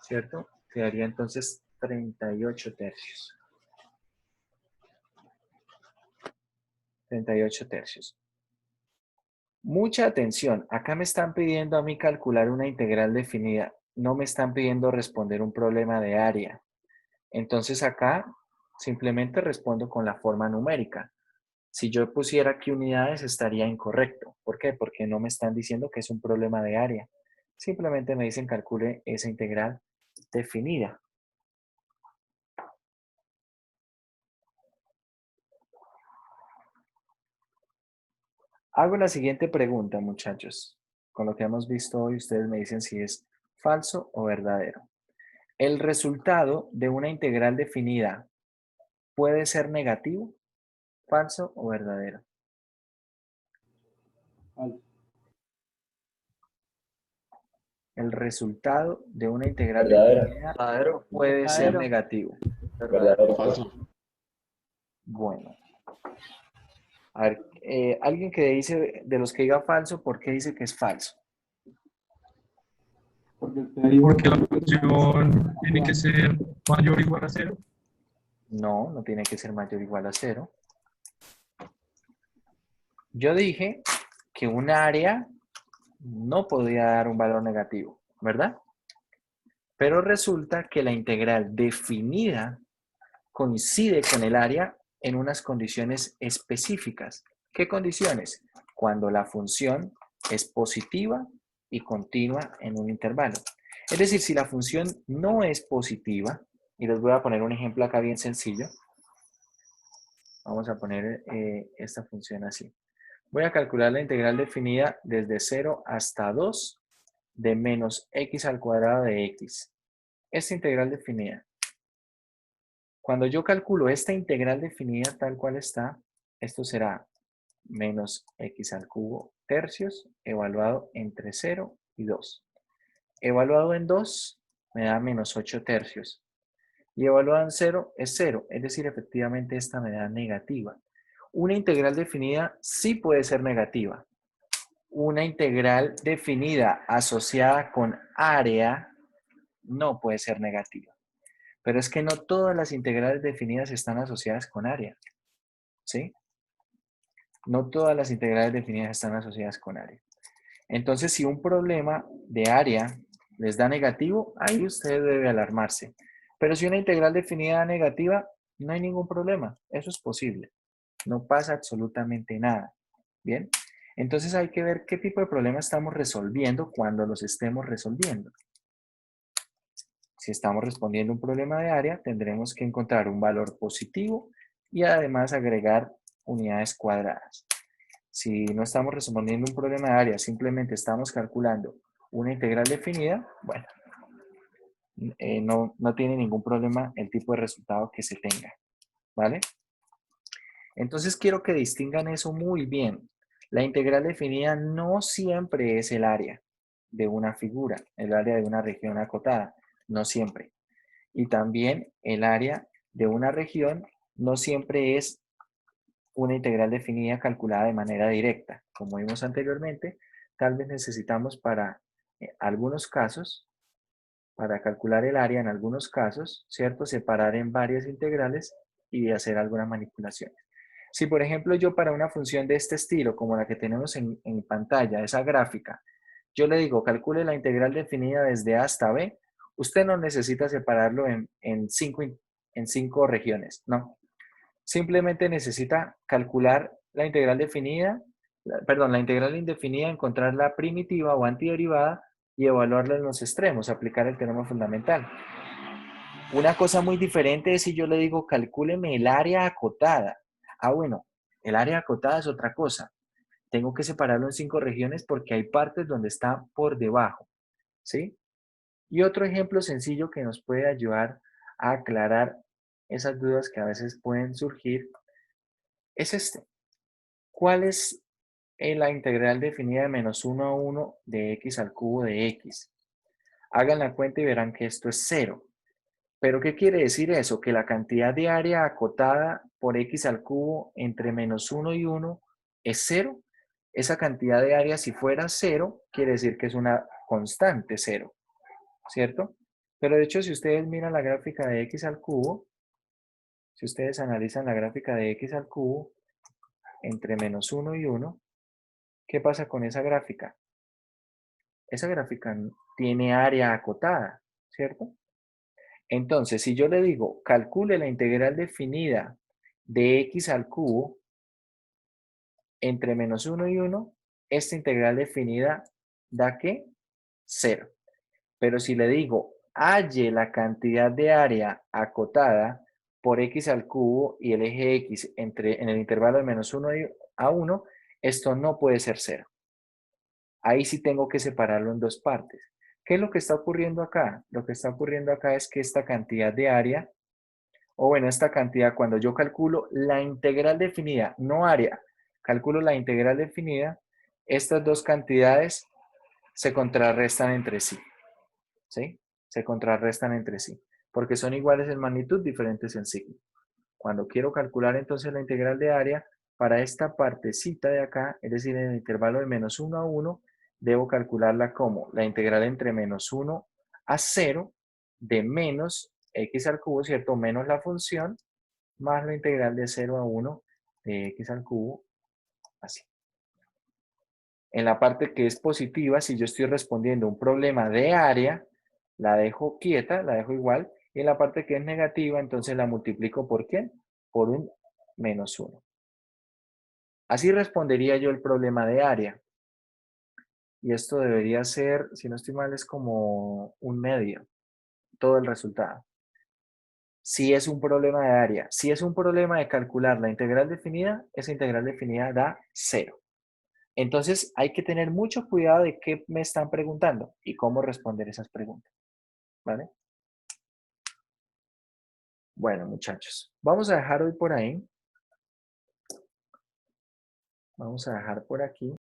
¿Cierto? Quedaría entonces 38/3. 38/3. Mucha atención. Acá me están pidiendo a mí calcular una integral definida. No me están pidiendo responder un problema de área. Entonces acá simplemente respondo con la forma numérica. Si yo pusiera aquí unidades estaría incorrecto. ¿Por qué? Porque no me están diciendo que es un problema de área. Simplemente me dicen calcule esa integral definida. Hago la siguiente pregunta, muchachos. Con lo que hemos visto hoy, ustedes me dicen si es falso o verdadero. ¿El resultado de una integral definida puede ser negativo, falso o verdadero? Falso. el resultado de una integral Verdadero. definida Verdadero. puede ser Verdadero. negativo. Verdadero. Falso. Bueno. A ver, alguien que dice, de los que diga falso, ¿por qué dice que es falso? Porque usted dijo Porque la función tiene que ser mayor o igual a 0. No, no tiene que ser mayor o igual a 0. Yo dije que un área no podía dar un valor negativo, ¿verdad? Pero resulta que la integral definida coincide con el área en unas condiciones específicas. ¿Qué condiciones? Cuando la función es positiva y continua en un intervalo. Es decir, si la función no es positiva, y les voy a poner un ejemplo acá bien sencillo. Vamos a poner esta función así. Voy a calcular la integral definida desde 0 hasta 2 de menos x al cuadrado de x. Esta integral definida. Cuando yo calculo esta integral definida tal cual está, esto será menos x al cubo tercios evaluado entre 0 y 2. Evaluado en 2 me da menos 8 tercios. Y evaluado en 0 es 0. Es decir, efectivamente esta me da negativa. Una integral definida sí puede ser negativa. Una integral definida asociada con área no puede ser negativa. Pero es que no todas las integrales definidas están asociadas con área. ¿Sí? No todas las integrales definidas están asociadas con área. Entonces, si un problema de área les da negativo, ahí usted debe alarmarse. Pero si una integral definida da negativa, no hay ningún problema. Eso es posible. No pasa absolutamente nada. ¿Bien? Entonces hay que ver qué tipo de problema estamos resolviendo cuando los estemos resolviendo. Si estamos respondiendo un problema de área, tendremos que encontrar un valor positivo y además agregar unidades cuadradas. Si no estamos respondiendo un problema de área, simplemente estamos calculando una integral definida, bueno, no tiene ningún problema el tipo de resultado que se tenga, ¿vale? Entonces quiero que distingan eso muy bien. La integral definida no siempre es el área de una figura, el área de una región acotada, no siempre. Y también el área de una región no siempre es una integral definida calculada de manera directa. Como vimos anteriormente, tal vez necesitamos para algunos casos, para calcular el área en algunos casos, ¿cierto? Separar en varias integrales y hacer algunas manipulaciones. Si, por ejemplo, yo para una función de este estilo, como la que tenemos en pantalla, esa gráfica, yo le digo, calcule la integral definida desde A hasta B, usted no necesita separarlo en cinco regiones, no. Simplemente necesita calcular la integral definida, la integral indefinida, encontrar la primitiva o antiderivada y evaluarla en los extremos, aplicar el teorema fundamental. Una cosa muy diferente es si yo le digo, calcúleme el área acotada. Ah, bueno, el área acotada es otra cosa. Tengo que separarlo en 5 regiones porque hay partes donde está por debajo, ¿sí? Y otro ejemplo sencillo que nos puede ayudar a aclarar esas dudas que a veces pueden surgir es este. ¿Cuál es la integral definida de menos 1 a 1 de x al cubo de x? Hagan la cuenta y verán que esto es 0. ¿Pero qué quiere decir eso? Que la cantidad de área acotada por x al cubo entre menos 1 y 1 es 0. Esa cantidad de área, si fuera 0, quiere decir que es una constante 0, ¿cierto? Pero de hecho, si ustedes miran la gráfica de x al cubo, si ustedes analizan la gráfica de x al cubo entre menos 1 y 1, ¿qué pasa con esa gráfica? Esa gráfica tiene área acotada, ¿cierto? Entonces, si yo le digo, calcule la integral definida de x al cubo entre menos 1 y 1, esta integral definida da ¿qué? 0. Pero si le digo, halle la cantidad de área acotada por x al cubo y el eje x en el intervalo de menos 1 a 1, esto no puede ser 0. Ahí sí tengo que separarlo en dos partes. ¿Qué es lo que está ocurriendo acá? Lo que está ocurriendo acá es que esta cantidad de área, o bueno, esta cantidad, cuando yo calculo la integral definida, no área, calculo la integral definida, estas dos cantidades se contrarrestan entre sí. ¿sí? Se contrarrestan entre sí, porque son iguales en magnitud, diferentes en signo. Cuando quiero calcular entonces la integral de área, para esta partecita de acá, es decir, en el intervalo de menos 1 a 1, debo calcularla como la integral entre menos 1 a 0 de menos x al cubo, ¿cierto? Menos la función, más la integral de 0 a 1 de x al cubo, así. En la parte que es positiva, si yo estoy respondiendo un problema de área, la dejo quieta, la dejo igual. Y en la parte que es negativa, entonces la multiplico ¿por quién? Por un menos 1. Así respondería yo el problema de área. Y esto debería ser, si no estoy mal, es como un medio, todo el resultado. Si es un problema de área, si es un problema de calcular la integral definida, esa integral definida da 0. Entonces hay que tener mucho cuidado de qué me están preguntando y cómo responder esas preguntas. ¿Vale? Bueno, muchachos, vamos a dejar hoy por ahí. Vamos a dejar por aquí.